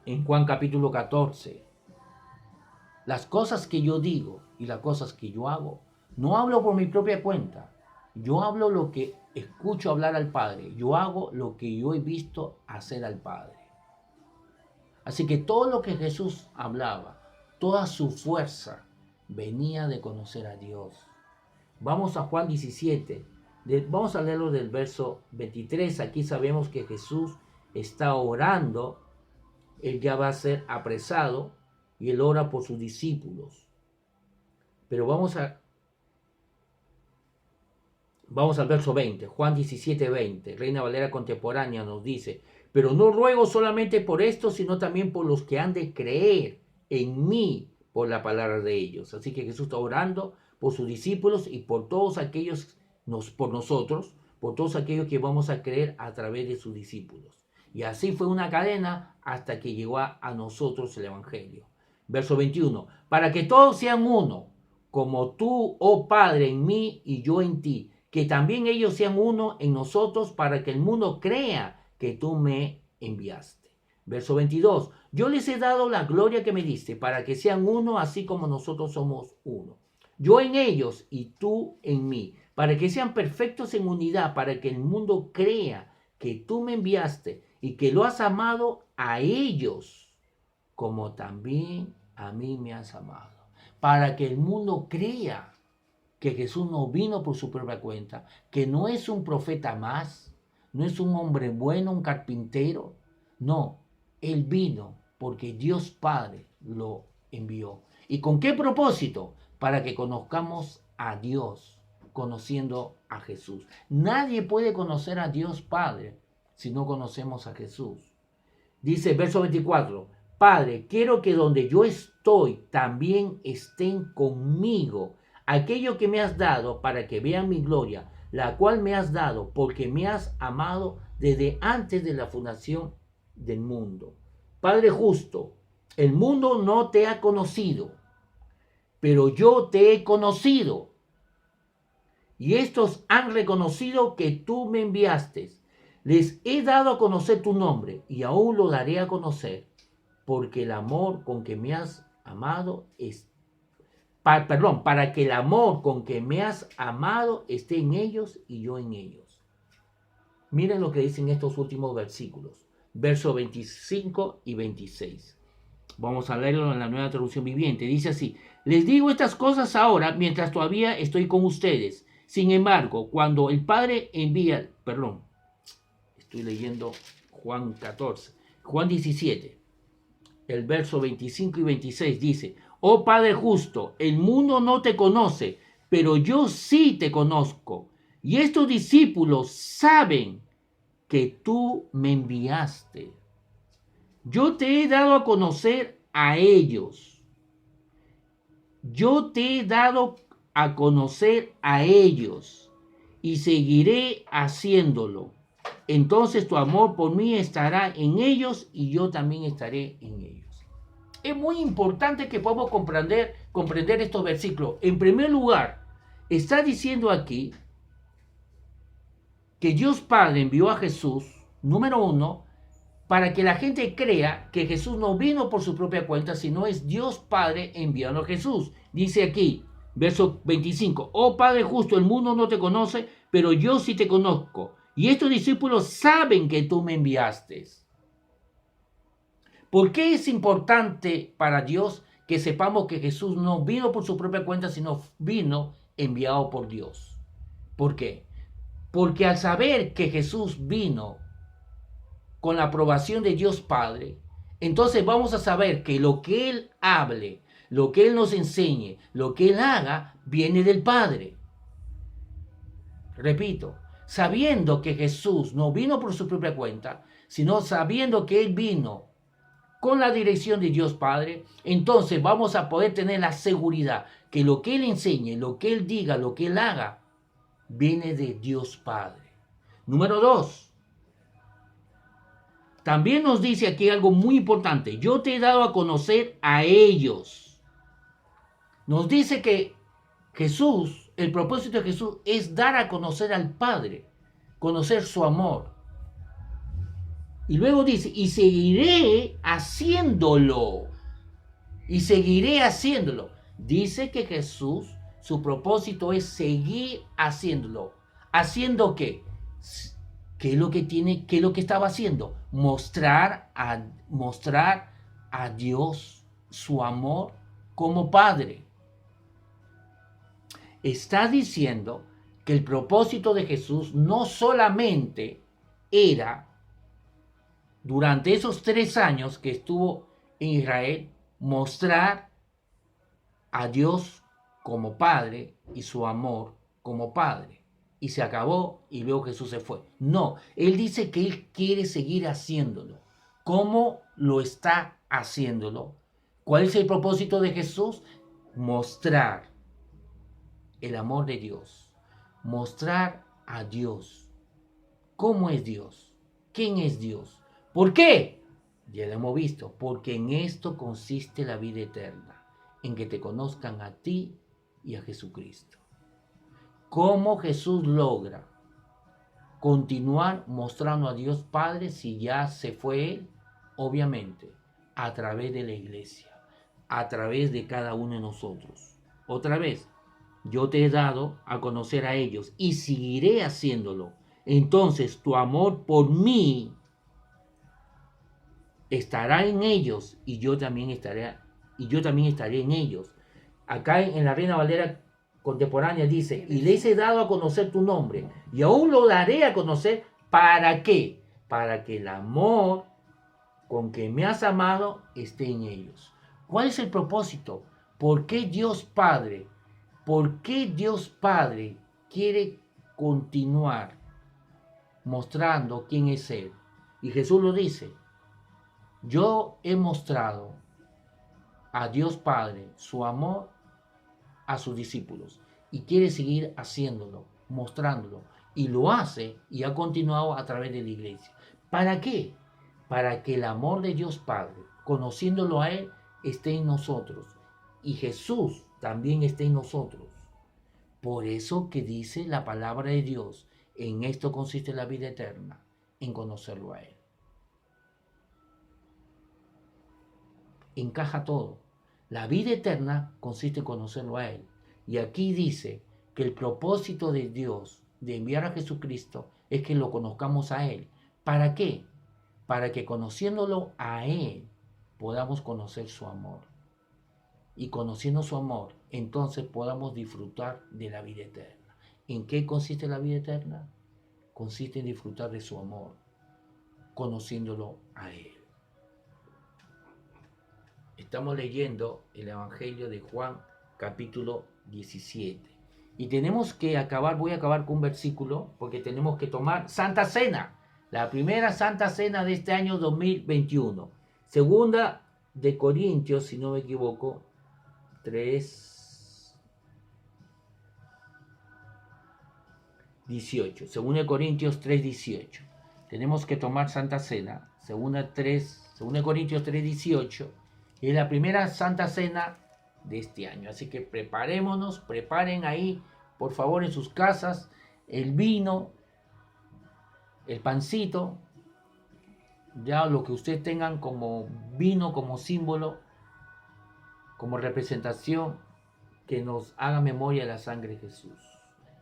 en Juan capítulo 14, las cosas que yo digo y las cosas que yo hago, no hablo por mi propia cuenta. Yo hablo lo que escucho hablar al Padre. Yo hago lo que yo he visto hacer al Padre. Así que todo lo que Jesús hablaba, toda su fuerza, venía de conocer a Dios. Vamos a Juan 17. Vamos a leerlo del verso 23. Aquí sabemos que Jesús está orando. Él ya va a ser apresado y él ora por sus discípulos. Pero vamos al verso 20, Juan 17, 20, Reina Valera contemporánea nos dice, pero no ruego solamente por esto, sino también por los que han de creer en mí por la palabra de ellos. Así que Jesús está orando por sus discípulos y por todos aquellos, por nosotros, por todos aquellos que vamos a creer a través de sus discípulos. Y así fue una cadena hasta que llegó a nosotros el Evangelio. Verso 21, para que todos sean uno, como tú, oh Padre, en mí y yo en ti, que también ellos sean uno en nosotros para que el mundo crea que tú me enviaste. Verso 22, yo les he dado la gloria que me diste para que sean uno así como nosotros somos uno. Yo en ellos y tú en mí, para que sean perfectos en unidad, para que el mundo crea que tú me enviaste y que lo has amado a ellos como también a mí me has amado. Para que el mundo crea que Jesús no vino por su propia cuenta, que no es un profeta más, no es un hombre bueno, un carpintero. No, Él vino porque Dios Padre lo envió. ¿Y con qué propósito? Para que conozcamos a Dios, conociendo a Jesús. Nadie puede conocer a Dios Padre si no conocemos a Jesús. Dice verso 24, Padre, quiero que donde yo estoy también estén conmigo aquello que me has dado para que vean mi gloria, la cual me has dado porque me has amado desde antes de la fundación del mundo. Padre justo, el mundo no te ha conocido, pero yo te he conocido. Y estos han reconocido que tú me enviaste. Les he dado a conocer tu nombre y aún lo daré a conocer, porque el amor con que me has amado para que el amor con que me has amado esté en ellos y yo en ellos. Miren lo que dicen estos últimos versículos, versos 25 y 26. Vamos a leerlo en la Nueva Traducción Viviente. Dice así, les digo estas cosas ahora mientras todavía estoy con ustedes. Sin embargo, cuando el Padre envía, estoy leyendo Juan 17, el verso 25 y 26 dice, oh Padre justo, el mundo no te conoce, pero yo sí te conozco. Y estos discípulos saben que tú me enviaste. Yo te he dado a conocer a ellos. Yo te he dado a conocer a ellos. y seguiré haciéndolo. Entonces tu amor por mí estará en ellos y yo también estaré en ellos. Es muy importante que podamos comprender estos versículos. En primer lugar, está diciendo aquí que Dios Padre envió a Jesús, número uno, para que la gente crea que Jesús no vino por su propia cuenta, sino es Dios Padre enviando a Jesús. Dice aquí, verso 25, oh Padre justo, el mundo no te conoce, pero yo sí te conozco. Y estos discípulos saben que tú me enviaste. ¿Por qué es importante para Dios que sepamos que Jesús no vino por su propia cuenta, sino vino enviado por Dios? ¿Por qué? Porque al saber que Jesús vino con la aprobación de Dios Padre, entonces vamos a saber que lo que Él hable, lo que Él nos enseñe, lo que Él haga, viene del Padre. Repito, sabiendo que Jesús no vino por su propia cuenta, sino sabiendo que Él vino con la dirección de Dios Padre, entonces vamos a poder tener la seguridad que lo que Él enseñe, lo que Él diga, lo que Él haga, viene de Dios Padre. Número 2. También nos dice aquí algo muy importante. Yo te he dado a conocer a ellos. Nos dice que Jesús, el propósito de Jesús es dar a conocer al Padre, conocer su amor. Y luego dice, y seguiré haciéndolo. Y seguiré haciéndolo. Dice que Jesús, su propósito es seguir haciéndolo. ¿Haciendo qué? ¿Qué es lo que tiene, qué es lo que estaba haciendo? Mostrar a Dios su amor como Padre. Está diciendo que el propósito de Jesús no solamente era durante esos 3 años que estuvo en Israel, mostrar a Dios como Padre y su amor como Padre. Y se acabó y luego Jesús se fue. No, Él dice que Él quiere seguir haciéndolo. ¿Cómo lo está haciéndolo? ¿Cuál es el propósito de Jesús? Mostrar el amor de Dios. Mostrar a Dios. ¿Cómo es Dios? ¿Quién es Dios? ¿Por qué? Ya lo hemos visto. Porque en esto consiste la vida eterna. En que te conozcan a ti y a Jesucristo. ¿Cómo Jesús logra continuar mostrando a Dios Padre si ya se fue Él? Obviamente, a través de la iglesia, a través de cada uno de nosotros. Otra vez, yo te he dado a conocer a ellos y seguiré haciéndolo. Entonces tu amor por mí estará en ellos y yo también estaré en ellos. Acá en la Reina Valera contemporánea dice, y les he dado a conocer tu nombre, y aún lo daré a conocer, ¿para qué? Para que el amor con que me has amado esté en ellos. ¿Cuál es el propósito? ¿Por qué Dios Padre? ¿Por qué Dios Padre quiere continuar mostrando quién es Él? Y Jesús lo dice, yo he mostrado a Dios Padre su amor a sus discípulos y quiere seguir haciéndolo, mostrándolo, y lo hace y ha continuado a través de la iglesia. ¿Para qué? Para que el amor de Dios Padre, conociéndolo a Él, esté en nosotros y Jesús también esté en nosotros. Por eso que dice la palabra de Dios, en esto consiste la vida eterna, en conocerlo a Él. Encaja todo. La vida eterna consiste en conocerlo a Él. Y aquí dice que el propósito de Dios de enviar a Jesucristo es que lo conozcamos a Él. ¿Para qué? Para que conociéndolo a Él podamos conocer su amor. Y conociendo su amor, entonces podamos disfrutar de la vida eterna. ¿En qué consiste la vida eterna? Consiste en disfrutar de su amor, conociéndolo a Él. Estamos leyendo el Evangelio de Juan, capítulo 17. Y tenemos que acabar, voy a acabar con un versículo, porque tenemos que tomar Santa Cena, la primera Santa Cena de este año 2021. Segunda de Corintios, si no me equivoco, 3. 18. 2 Corintios 3, 18. Tenemos que tomar Santa Cena. 2 Corintios 3, 18. Es la primera Santa Cena de este año. Así que preparémonos, preparen ahí, por favor, en sus casas, el vino, el pancito, ya lo que ustedes tengan como vino, como símbolo, como representación, que nos haga memoria de la sangre de Jesús.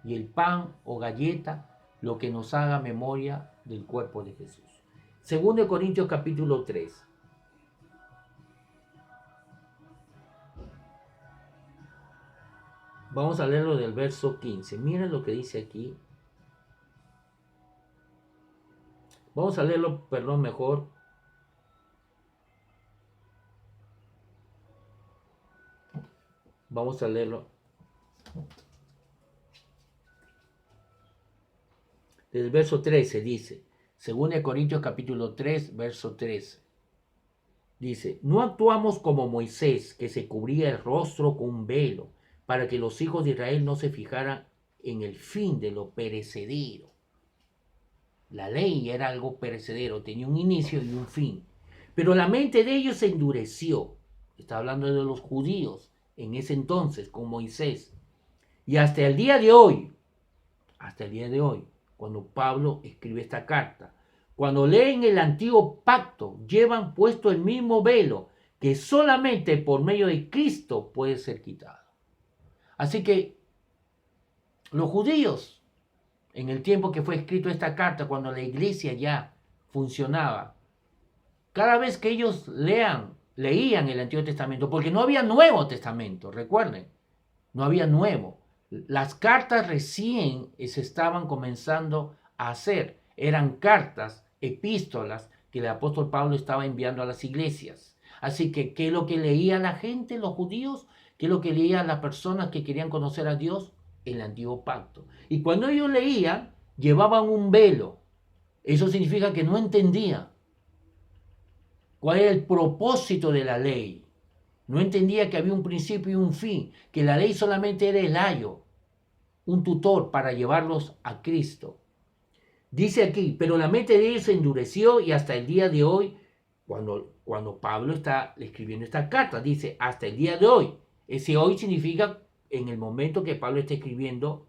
Y el pan o galleta, lo que nos haga memoria del cuerpo de Jesús. 2 Corintios capítulo 3. Vamos a leerlo del verso 15. Miren lo que dice aquí. Vamos a leerlo, mejor. Vamos a leerlo. Del verso 13 dice, 2 Corintios capítulo 3, verso 13. Dice, no actuamos como Moisés, que se cubría el rostro con un velo, para que los hijos de Israel no se fijaran en el fin de lo perecedero. La ley era algo perecedero, tenía un inicio y un fin. Pero la mente de ellos se endureció. Está hablando de los judíos en ese entonces, con Moisés. Y hasta el día de hoy, cuando Pablo escribe esta carta, cuando leen el antiguo pacto, llevan puesto el mismo velo que solamente por medio de Cristo puede ser quitado. Así que los judíos, en el tiempo que fue escrito esta carta, cuando la iglesia ya funcionaba, cada vez que ellos leían el Antiguo Testamento, porque no había Nuevo Testamento, recuerden, no había nuevo. Las cartas recién se estaban comenzando a hacer, eran cartas, epístolas que el apóstol Pablo estaba enviando a las iglesias. Así que, ¿qué es lo que leía la gente, los judíos? ¿Qué es lo que leían las personas que querían conocer a Dios? El antiguo pacto. Y cuando ellos leían, llevaban un velo. Eso significa que no entendían cuál era el propósito de la ley. No entendía que había un principio y un fin, que la ley solamente era el ayo, un tutor para llevarlos a Cristo. Dice aquí, pero la mente de ellos se endureció y hasta el día de hoy, cuando Pablo está escribiendo esta carta, dice hasta el día de hoy. Ese hoy significa en el momento que Pablo está escribiendo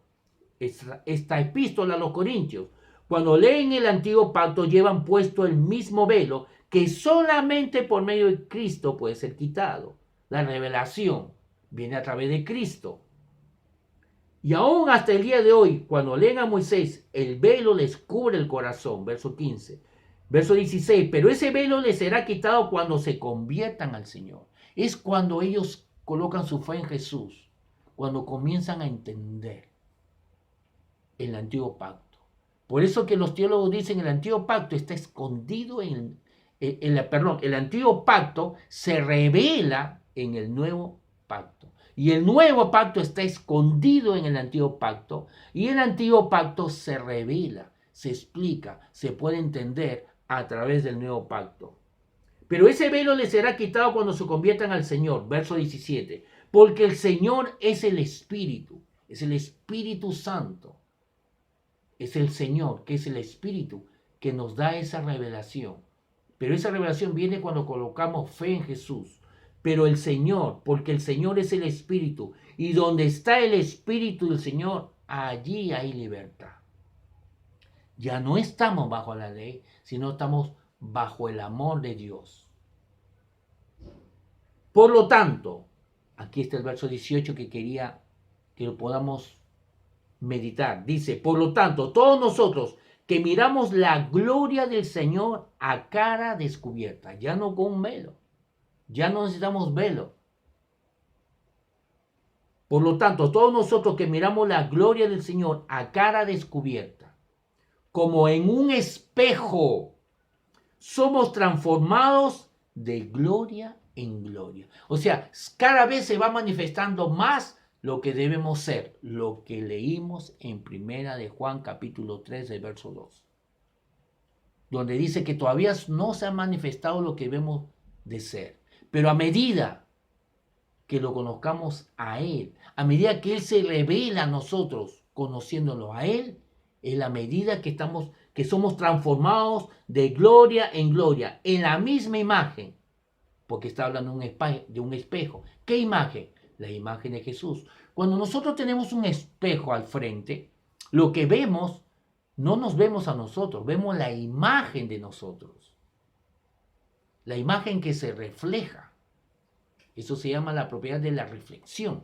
esta epístola a los Corintios. Cuando leen el antiguo pacto llevan puesto el mismo velo que solamente por medio de Cristo puede ser quitado. La revelación viene a través de Cristo. Y aún hasta el día de hoy, cuando leen a Moisés, el velo les cubre el corazón, verso 15. Verso 16, pero ese velo les será quitado cuando se conviertan al Señor. Es cuando ellos colocan su fe en Jesús, cuando comienzan a entender el antiguo pacto. Por eso que los teólogos dicen el antiguo pacto está escondido el antiguo pacto se revela en el nuevo pacto. Y el nuevo pacto está escondido en el antiguo pacto. Y el antiguo pacto se revela, se explica, se puede entender a través del nuevo pacto. Pero ese velo les será quitado cuando se conviertan al Señor. Verso 17. Porque el Señor es el Espíritu Santo. Es el Señor, que es el Espíritu, que nos da esa revelación. Pero esa revelación viene cuando colocamos fe en Jesús. Pero el Señor, porque el Señor es el Espíritu, y donde está el Espíritu del Señor, allí hay libertad. Ya no estamos bajo la ley, sino estamos bajo el amor de Dios. Por lo tanto, aquí está el verso 18 que quería que lo podamos meditar. Dice, por lo tanto, todos nosotros que miramos la gloria del Señor a cara descubierta, ya no con un velo, ya no necesitamos velo. Por lo tanto, todos nosotros que miramos la gloria del Señor a cara descubierta, como en un espejo, somos transformados de gloria en gloria. O sea, cada vez se va manifestando más lo que debemos ser, lo que leímos en Primera de Juan capítulo 3, del verso 2, donde dice que todavía no se ha manifestado lo que debemos de ser, pero a medida que lo conozcamos a Él, a medida que Él se revela a nosotros, conociéndolo a Él, En la medida que somos transformados de gloria en gloria, en la misma imagen, porque está hablando de un espejo. ¿Qué imagen? La imagen de Jesús. Cuando nosotros tenemos un espejo al frente, lo que vemos, no nos vemos a nosotros, vemos la imagen de nosotros. La imagen que se refleja. Eso se llama la propiedad de la reflexión.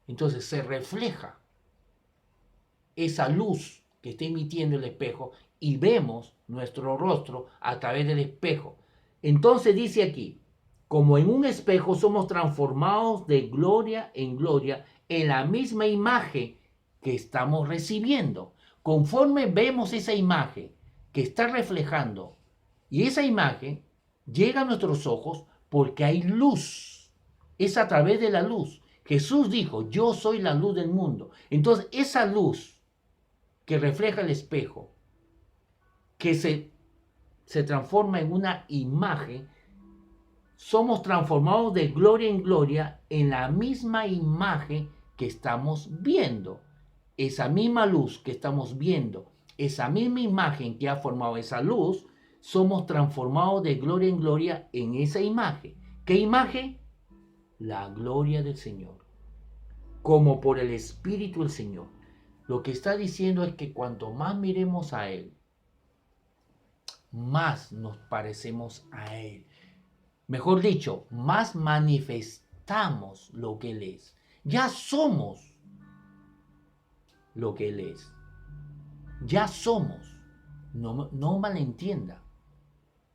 Entonces se refleja esa luz que está emitiendo el espejo y vemos nuestro rostro a través del espejo. Entonces dice aquí, como en un espejo somos transformados de gloria en gloria en la misma imagen que estamos recibiendo. Conforme vemos esa imagen que está reflejando y esa imagen llega a nuestros ojos porque hay luz. Es a través de la luz. Jesús dijo, yo soy la luz del mundo. Entonces esa luz que refleja el espejo, que se transforma en una imagen, somos transformados de gloria en gloria en la misma imagen que estamos viendo. Esa misma luz que estamos viendo, esa misma imagen que ha formado esa luz, somos transformados de gloria en gloria en esa imagen. ¿Qué imagen? La gloria del Señor, como por el Espíritu del Señor. Lo que está diciendo es que cuanto más miremos a Él, más nos parecemos a Él. Mejor dicho, más manifestamos lo que Él es. Ya somos lo que Él es. Ya somos. No malentienda.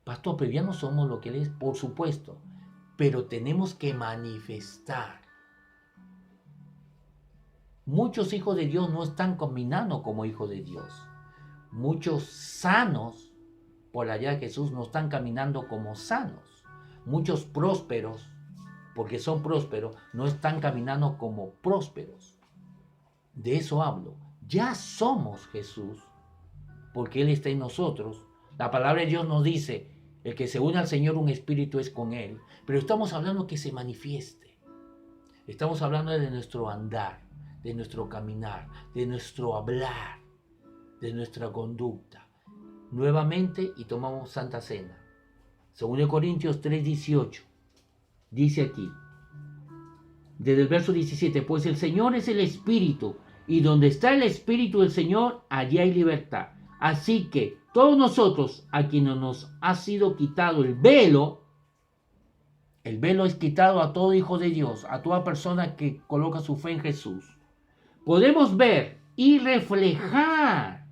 Pastor, pero ya no somos lo que Él es, por supuesto. Pero tenemos que manifestar. Muchos hijos de Dios no están caminando como hijos de Dios. Muchos sanos por allá de Jesús no están caminando como sanos. Muchos prósperos, porque son prósperos, no están caminando como prósperos. De eso hablo. Ya somos Jesús, porque Él está en nosotros. La palabra de Dios nos dice, el que se une al Señor, un espíritu es con Él. Pero estamos hablando que se manifieste. Estamos hablando de nuestro andar, de nuestro caminar, de nuestro hablar, de nuestra conducta. Nuevamente, y tomamos Santa Cena. 2 Corintios 3:18. Dice aquí, desde el verso 17, pues el Señor es el Espíritu, y donde está el Espíritu del Señor, allí hay libertad. Así que todos nosotros, a quienes nos ha sido quitado el velo es quitado a todo hijo de Dios, a toda persona que coloca su fe en Jesús. Podemos ver y reflejar.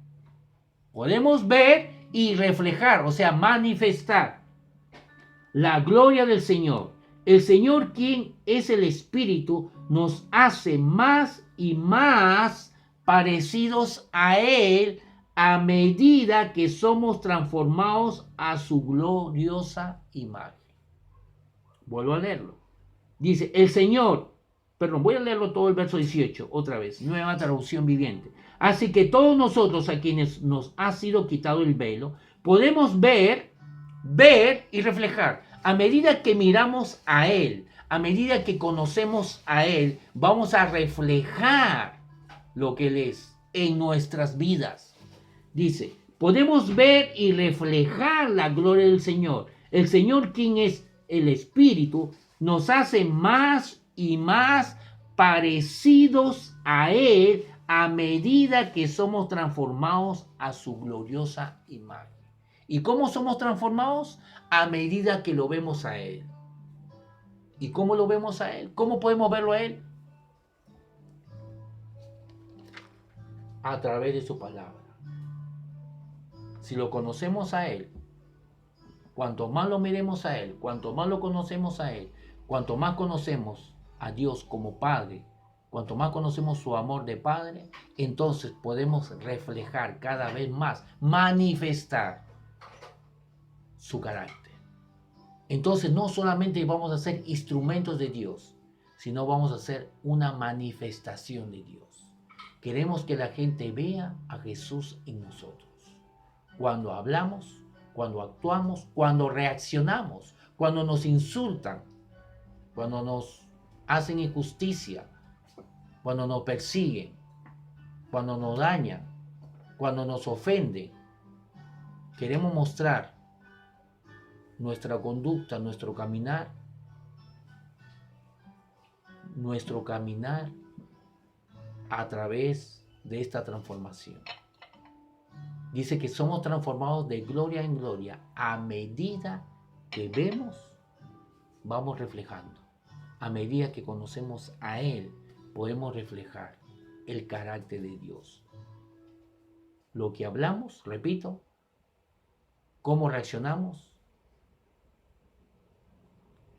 Podemos ver y reflejar, o sea, manifestar la gloria del Señor. El Señor, quien es el Espíritu, nos hace más y más parecidos a Él a medida que somos transformados a su gloriosa imagen. Vuelvo a leerlo. Dice, voy a leerlo todo el verso 18, otra vez, nueva traducción viviente. Así que todos nosotros, a quienes nos ha sido quitado el velo, podemos ver y reflejar. A medida que miramos a Él, a medida que conocemos a Él, vamos a reflejar lo que Él es en nuestras vidas. Dice, podemos ver y reflejar la gloria del Señor. El Señor, quien es el Espíritu, nos hace más y más parecidos a Él a medida que somos transformados a su gloriosa imagen. ¿Y cómo somos transformados? A medida que lo vemos a Él. ¿Y cómo lo vemos a Él? ¿Cómo podemos verlo a Él? A través de su palabra. Si lo conocemos a Él, cuanto más lo miremos a Él, cuanto más lo conocemos a Él, cuanto más conocemos a Dios como Padre, cuanto más conocemos su amor de Padre, entonces podemos reflejar cada vez más, manifestar su carácter. Entonces no solamente vamos a ser instrumentos de Dios, sino vamos a ser una manifestación de Dios. Queremos que la gente vea a Jesús en nosotros. Cuando hablamos, cuando actuamos, cuando reaccionamos, cuando nos insultan, cuando nos hacen injusticia, cuando nos persiguen, cuando nos dañan, cuando nos ofende, queremos mostrar nuestra conducta, nuestro caminar a través de esta transformación. Dice que somos transformados de gloria en gloria a medida que vamos reflejando. A medida que conocemos a Él, podemos reflejar el carácter de Dios. Lo que hablamos, repito, cómo reaccionamos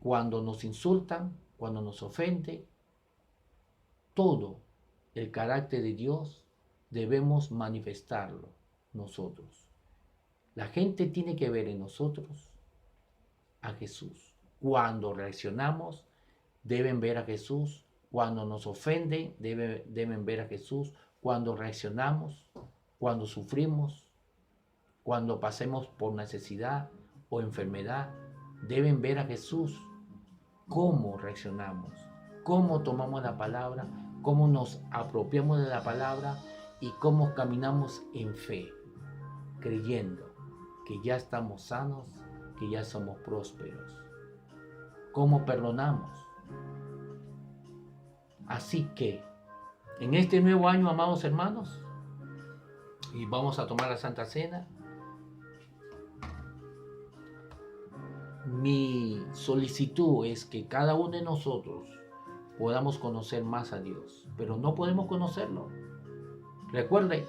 cuando nos insultan, cuando nos ofenden, todo el carácter de Dios debemos manifestarlo nosotros. La gente tiene que ver en nosotros a Jesús. Cuando reaccionamos, deben ver a Jesús. Cuando nos ofenden, deben ver a Jesús. Cuando reaccionamos, cuando sufrimos, cuando pasemos por necesidad o enfermedad, deben ver a Jesús. Cómo reaccionamos, cómo tomamos la palabra, cómo nos apropiamos de la palabra y cómo caminamos en fe, creyendo que ya estamos sanos, que ya somos prósperos. Cómo perdonamos. Así que, en este nuevo año, amados hermanos, y vamos a tomar la Santa Cena, mi solicitud es que cada uno de nosotros podamos conocer más a Dios, pero no podemos conocerlo. Recuerde,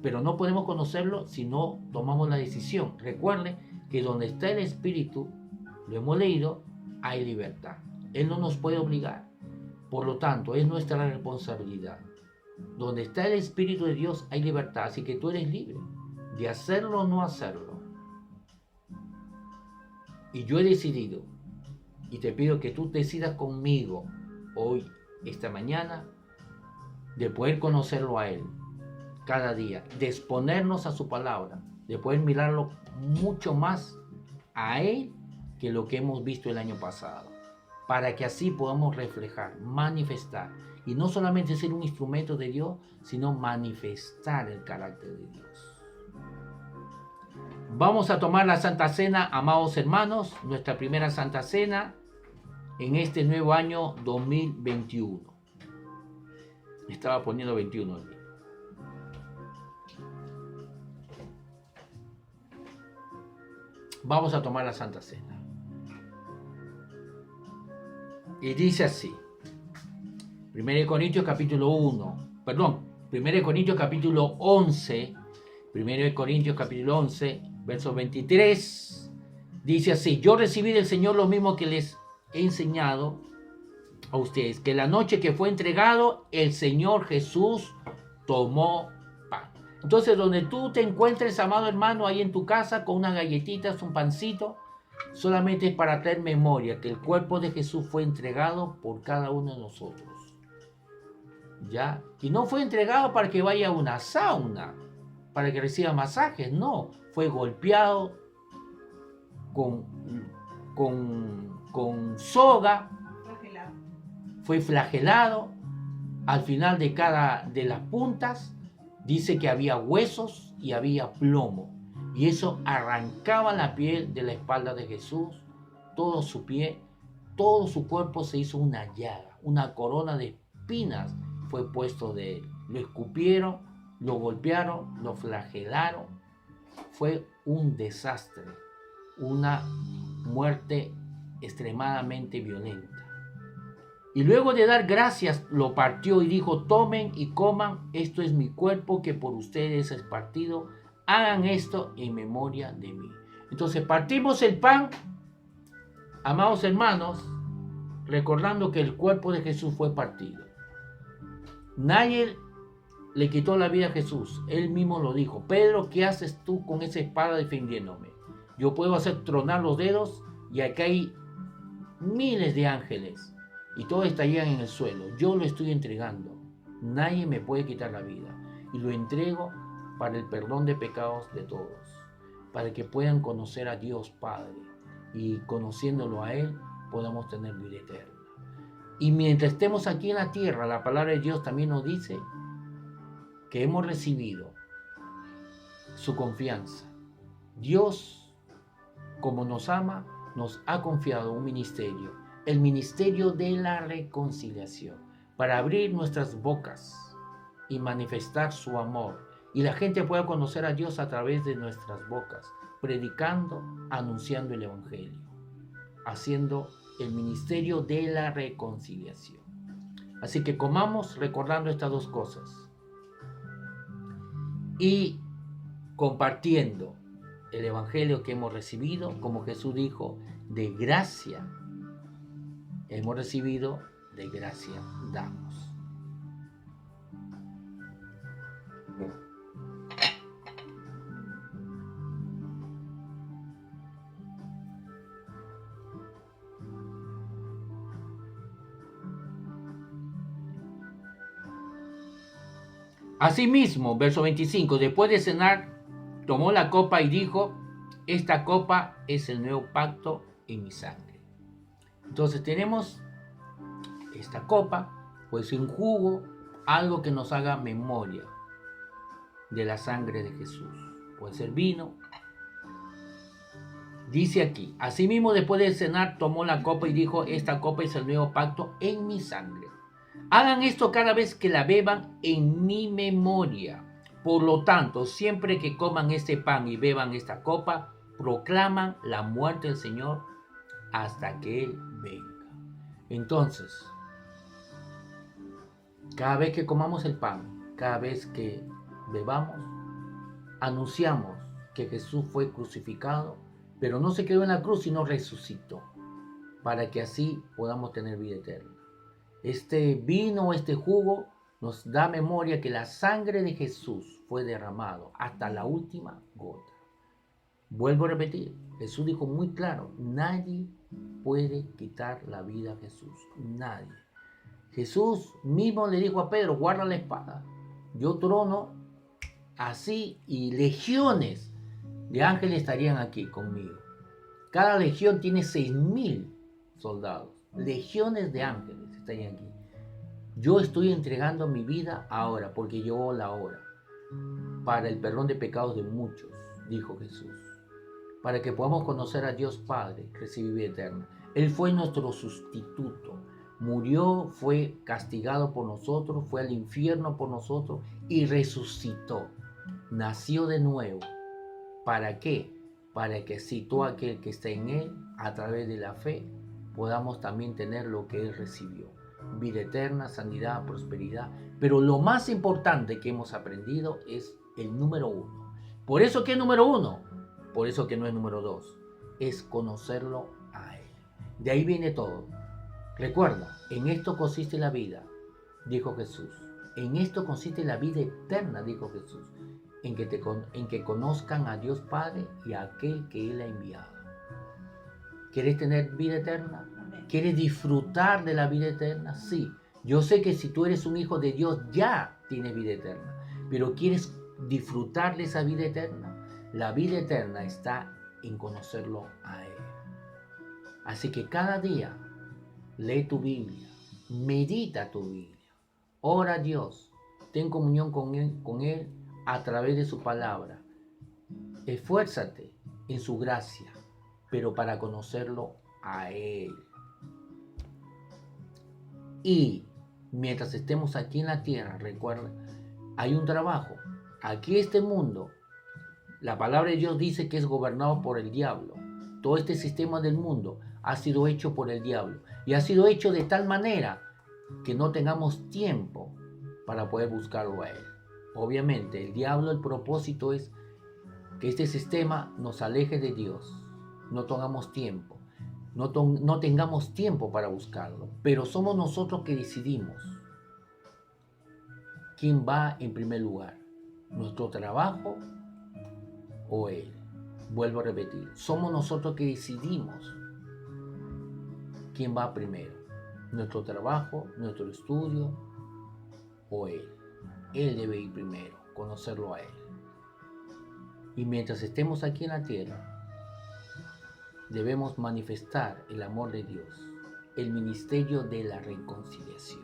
pero no podemos conocerlo si no tomamos la decisión. Recuerde que donde está el Espíritu, lo hemos leído, hay libertad. Él no nos puede obligar. Por lo tanto, es nuestra responsabilidad. Donde está el Espíritu de Dios hay libertad, así que tú eres libre de hacerlo o no hacerlo. Y yo he decidido, y te pido que tú decidas conmigo hoy, esta mañana, de poder conocerlo a Él cada día, de exponernos a su palabra, de poder mirarlo mucho más a Él que lo que hemos visto el año pasado, para que así podamos reflejar, manifestar, y no solamente ser un instrumento de Dios, sino manifestar el carácter de Dios. Vamos a tomar la Santa Cena, amados hermanos, nuestra primera Santa Cena en este nuevo año 2021. Estaba poniendo 21 aquí. Vamos a tomar la Santa Cena. Y dice así, 1 Corintios capítulo 11, 1 Corintios capítulo 11, verso 23, dice así: yo recibí del Señor lo mismo que les he enseñado a ustedes, que la noche que fue entregado, el Señor Jesús tomó pan. Entonces, donde tú te encuentres, amado hermano, ahí en tu casa, con unas galletitas, un pancito, solamente es para traer memoria que el cuerpo de Jesús fue entregado por cada uno de nosotros. ¿Ya? Y no fue entregado para que vaya a una sauna, para que reciba masajes, no. Fue golpeado con soga, fue flagelado. Al final de cada de las puntas dice que había huesos y había plomo, y eso arrancaba la piel de la espalda de Jesús, todo su pie, todo su cuerpo se hizo una llaga, una corona de espinas fue puesto de él. Lo escupieron, lo golpearon, lo flagelaron. Fue un desastre, una muerte extremadamente violenta. Y luego de dar gracias, lo partió y dijo: tomen y coman, esto es mi cuerpo que por ustedes es partido, hagan esto en memoria de mí. Entonces partimos el pan, amados hermanos, recordando que el cuerpo de Jesús fue partido. Nadie le quitó la vida a Jesús, él mismo lo dijo: Pedro, ¿qué haces tú con esa espada defendiéndome? Yo puedo hacer tronar los dedos y acá hay miles de ángeles y todos estarían en el suelo. Yo lo estoy entregando, nadie me puede quitar la vida, y lo entrego para el perdón de pecados de todos, para que puedan conocer a Dios Padre, y conociéndolo a Él podamos tener vida eterna. Y mientras estemos aquí en la tierra, la palabra de Dios también nos dice que hemos recibido su confianza, Dios, como nos ama, nos ha confiado un ministerio, el ministerio de la reconciliación, para abrir nuestras bocas y manifestar su amor. Y la gente pueda conocer a Dios a través de nuestras bocas, predicando, anunciando el Evangelio, haciendo el ministerio de la reconciliación. Así que comamos recordando estas dos cosas y compartiendo el Evangelio que hemos recibido, como Jesús dijo, de gracia hemos recibido, de gracia damos. Asimismo, verso 25, después de cenar, tomó la copa y dijo, esta copa es el nuevo pacto en mi sangre. Entonces tenemos esta copa, puede ser un jugo, algo que nos haga memoria de la sangre de Jesús. Puede ser vino. Dice aquí, asimismo después de cenar, tomó la copa y dijo, esta copa es el nuevo pacto en mi sangre. Hagan esto cada vez que la beban en mi memoria. Por lo tanto, siempre que coman este pan y beban esta copa, proclaman la muerte del Señor hasta que Él venga. Entonces, cada vez que comamos el pan, cada vez que bebamos, anunciamos que Jesús fue crucificado, pero no se quedó en la cruz, sino resucitó, para que así podamos tener vida eterna. Este vino, este jugo, nos da memoria que la sangre de Jesús fue derramado hasta la última gota. Vuelvo a repetir, Jesús dijo muy claro, nadie puede quitar la vida a Jesús, nadie. Jesús mismo le dijo a Pedro, guarda la espada, yo trono así y legiones de ángeles estarían aquí conmigo. Cada legión tiene 6.000 soldados, legiones de ángeles estarían aquí. Yo estoy entregando mi vida ahora porque llegó la hora para el perdón de pecados de muchos, dijo Jesús, para que podamos conocer a Dios Padre, recibir vida eterna. Él fue nuestro sustituto, murió, fue castigado por nosotros, fue al infierno por nosotros y resucitó, nació de nuevo. ¿Para qué? Para que así todo aquel que está en Él, a través de la fe, podamos también tener lo que Él recibió. Vida eterna, sanidad, prosperidad. Pero lo más importante que hemos aprendido es el número 1. ¿Por eso qué es número 1? Por eso que no es número 2. Es conocerlo a Él. De ahí viene todo. Recuerda, en esto consiste la vida, dijo Jesús. En esto consiste la vida eterna, dijo Jesús. En que conozcan a Dios Padre y a aquel que Él ha enviado. ¿Quieres tener vida eterna? ¿Quieres disfrutar de la vida eterna? Sí. Yo sé que si tú eres un hijo de Dios ya tienes vida eterna. Pero ¿quieres disfrutar de esa vida eterna? La vida eterna está en conocerlo a Él. Así que cada día lee tu Biblia, medita tu Biblia, ora a Dios, ten comunión con Él a través de su palabra. Esfuérzate en su gracia, pero para conocerlo a Él. Y mientras estemos aquí en la tierra, recuerda, hay un trabajo. Aquí este mundo, la palabra de Dios dice que es gobernado por el diablo. Todo este sistema del mundo ha sido hecho por el diablo. Y ha sido hecho de tal manera que no tengamos tiempo para poder buscarlo a Él. Obviamente, el diablo, el propósito es que este sistema nos aleje de Dios. No tengamos tiempo. No tengamos tiempo para buscarlo. Pero somos nosotros que decidimos quién va en primer lugar. ¿Nuestro trabajo o Él? Vuelvo a repetir. Somos nosotros que decidimos quién va primero. Nuestro trabajo, nuestro estudio o Él. Él debe ir primero, conocerlo a Él. Y mientras estemos aquí en la tierra, debemos manifestar el amor de Dios, el ministerio de la reconciliación.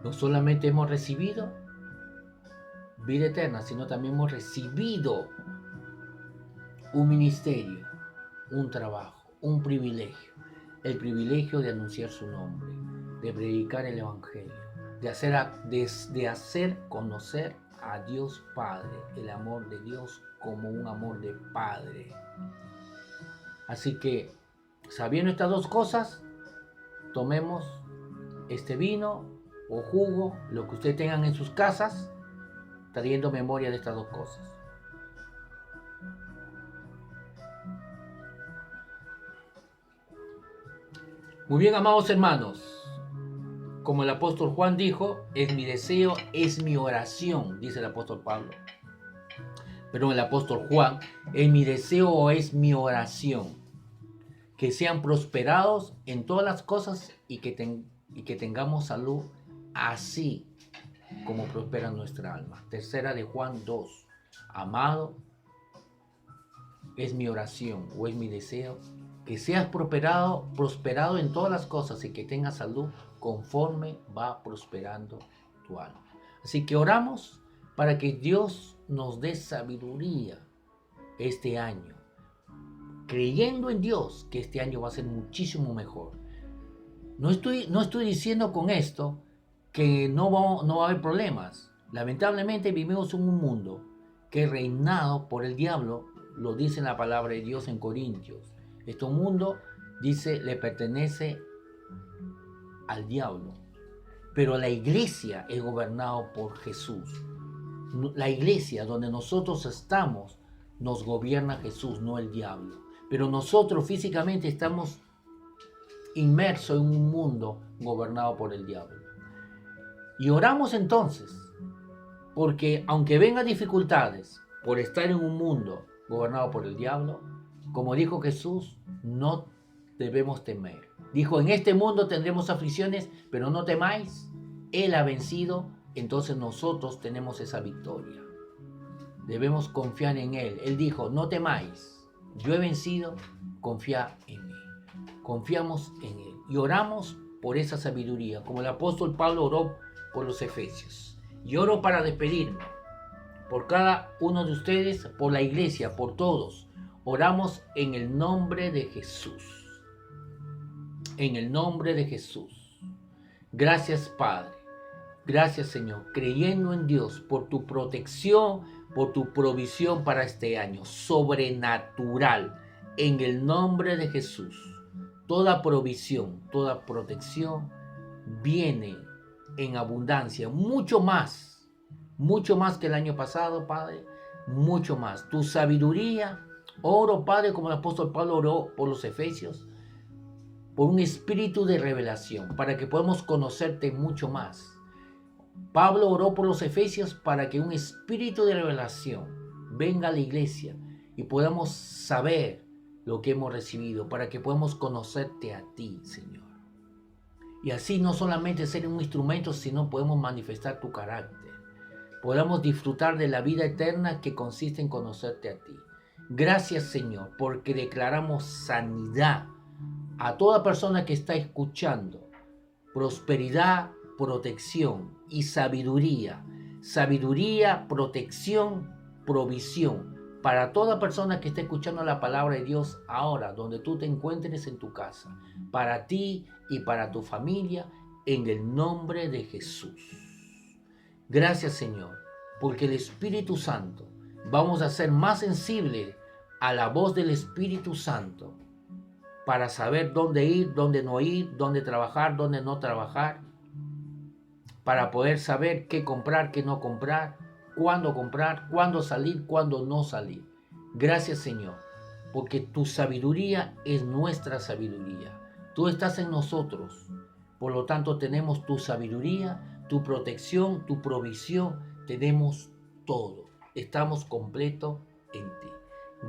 No solamente hemos recibido, vida eterna, sino también hemos recibido un ministerio, un trabajo, un privilegio. El privilegio de anunciar su nombre, de predicar el Evangelio, de hacer conocer a Dios Padre, el amor de Dios como un amor de Padre. Así que, sabiendo estas dos cosas, tomemos este vino o jugo, lo que ustedes tengan en sus casas, trayendo memoria de estas dos cosas. Muy bien, amados hermanos, como el apóstol Juan dijo, es mi deseo, es mi oración, dice el apóstol Pablo. Pero el apóstol Juan, es mi deseo o es mi oración, que sean prosperados en todas las cosas y que tengamos salud, así como prospera nuestra alma. Tercera de Juan 2. Amado, es mi oración o es mi deseo que seas prosperado en todas las cosas y que tengas salud conforme va prosperando tu alma. Así que oramos para que Dios nos dé sabiduría este año, creyendo en Dios que este año va a ser muchísimo mejor. No estoy diciendo con esto que no va a haber problemas. Lamentablemente vivimos en un mundo que es reinado por el diablo, lo dice la palabra de Dios en Corintios. Este mundo, dice, le pertenece al diablo, pero la iglesia es gobernada por Jesús. La iglesia donde nosotros estamos nos gobierna Jesús, no el diablo. Pero nosotros físicamente estamos inmersos en un mundo gobernado por el diablo. Y oramos entonces, porque aunque vengan dificultades por estar en un mundo gobernado por el diablo, como dijo Jesús, no debemos temer. Dijo, en este mundo tendremos aflicciones, pero no temáis, Él ha vencido, entonces nosotros tenemos esa victoria. Debemos confiar en Él. Él dijo, no temáis, yo he vencido, confía en mí. Confiamos en Él y oramos por esa sabiduría, como el apóstol Pablo oró por los efesios. Y oro para despedirme, por cada uno de ustedes, por la iglesia, por todos. Oramos en el nombre de Jesús. En el nombre de Jesús. Gracias, Padre. Gracias, Señor, creyendo en Dios por tu protección, por tu provisión para este año, sobrenatural, en el nombre de Jesús. Toda provisión, toda protección viene en abundancia, mucho más que el año pasado, Padre, mucho más. Tu sabiduría, oro, Padre, como el apóstol Pablo oró por los efesios, por un espíritu de revelación, para que podamos conocerte mucho más. Pablo oró por los efesios para que un espíritu de revelación venga a la iglesia y podamos saber lo que hemos recibido, para que podamos conocerte a ti, Señor. Y así no solamente ser un instrumento, sino podemos manifestar tu carácter. Podamos disfrutar de la vida eterna que consiste en conocerte a ti. Gracias, Señor, porque declaramos sanidad a toda persona que está escuchando, prosperidad, protección y sabiduría. Sabiduría, protección, provisión para toda persona que esté escuchando la palabra de Dios ahora, donde tú te encuentres en tu casa, para ti y para tu familia, en el nombre de Jesús. Gracias, Señor, porque el Espíritu Santo, vamos a ser más sensibles a la voz del Espíritu Santo para saber dónde ir, dónde no ir, dónde trabajar, dónde no trabajar, para poder saber qué comprar, qué no comprar, cuándo salir, cuándo no salir. Gracias, Señor, porque tu sabiduría es nuestra sabiduría. Tú estás en nosotros, por lo tanto tenemos tu sabiduría, tu protección, tu provisión, tenemos todo. Estamos completos en ti.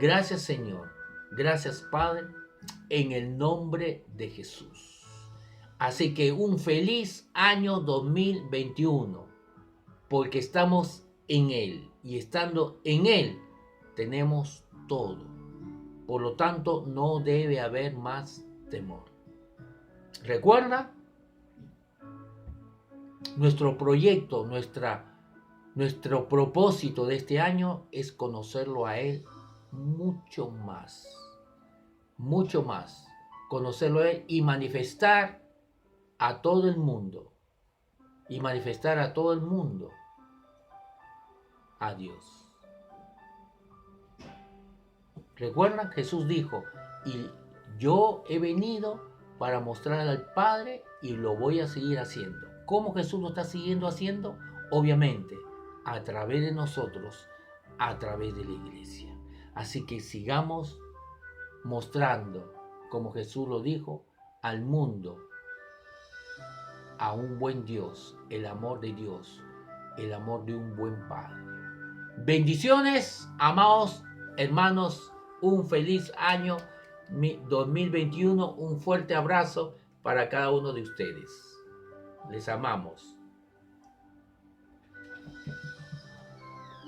Gracias, Señor. Gracias, Padre, en el nombre de Jesús. Así que un feliz año 2021, porque estamos en Él y estando en Él tenemos todo. Por lo tanto, no debe haber más temor. Recuerda, nuestro proyecto, nuestra Nuestro propósito de este año es conocerlo a Él mucho más, conocerlo a Él y manifestar a todo el mundo, a Dios. ¿Recuerdan? Jesús dijo, y yo he venido para mostrar al Padre y lo voy a seguir haciendo. ¿Cómo Jesús lo está siguiendo haciendo? Obviamente, a través de nosotros, a través de la iglesia. Así que sigamos mostrando, como Jesús lo dijo, al mundo, a un buen Dios, el amor de Dios, el amor de un buen Padre. Bendiciones, amados hermanos, un feliz año 2021, un fuerte abrazo para cada uno de ustedes. Les amamos.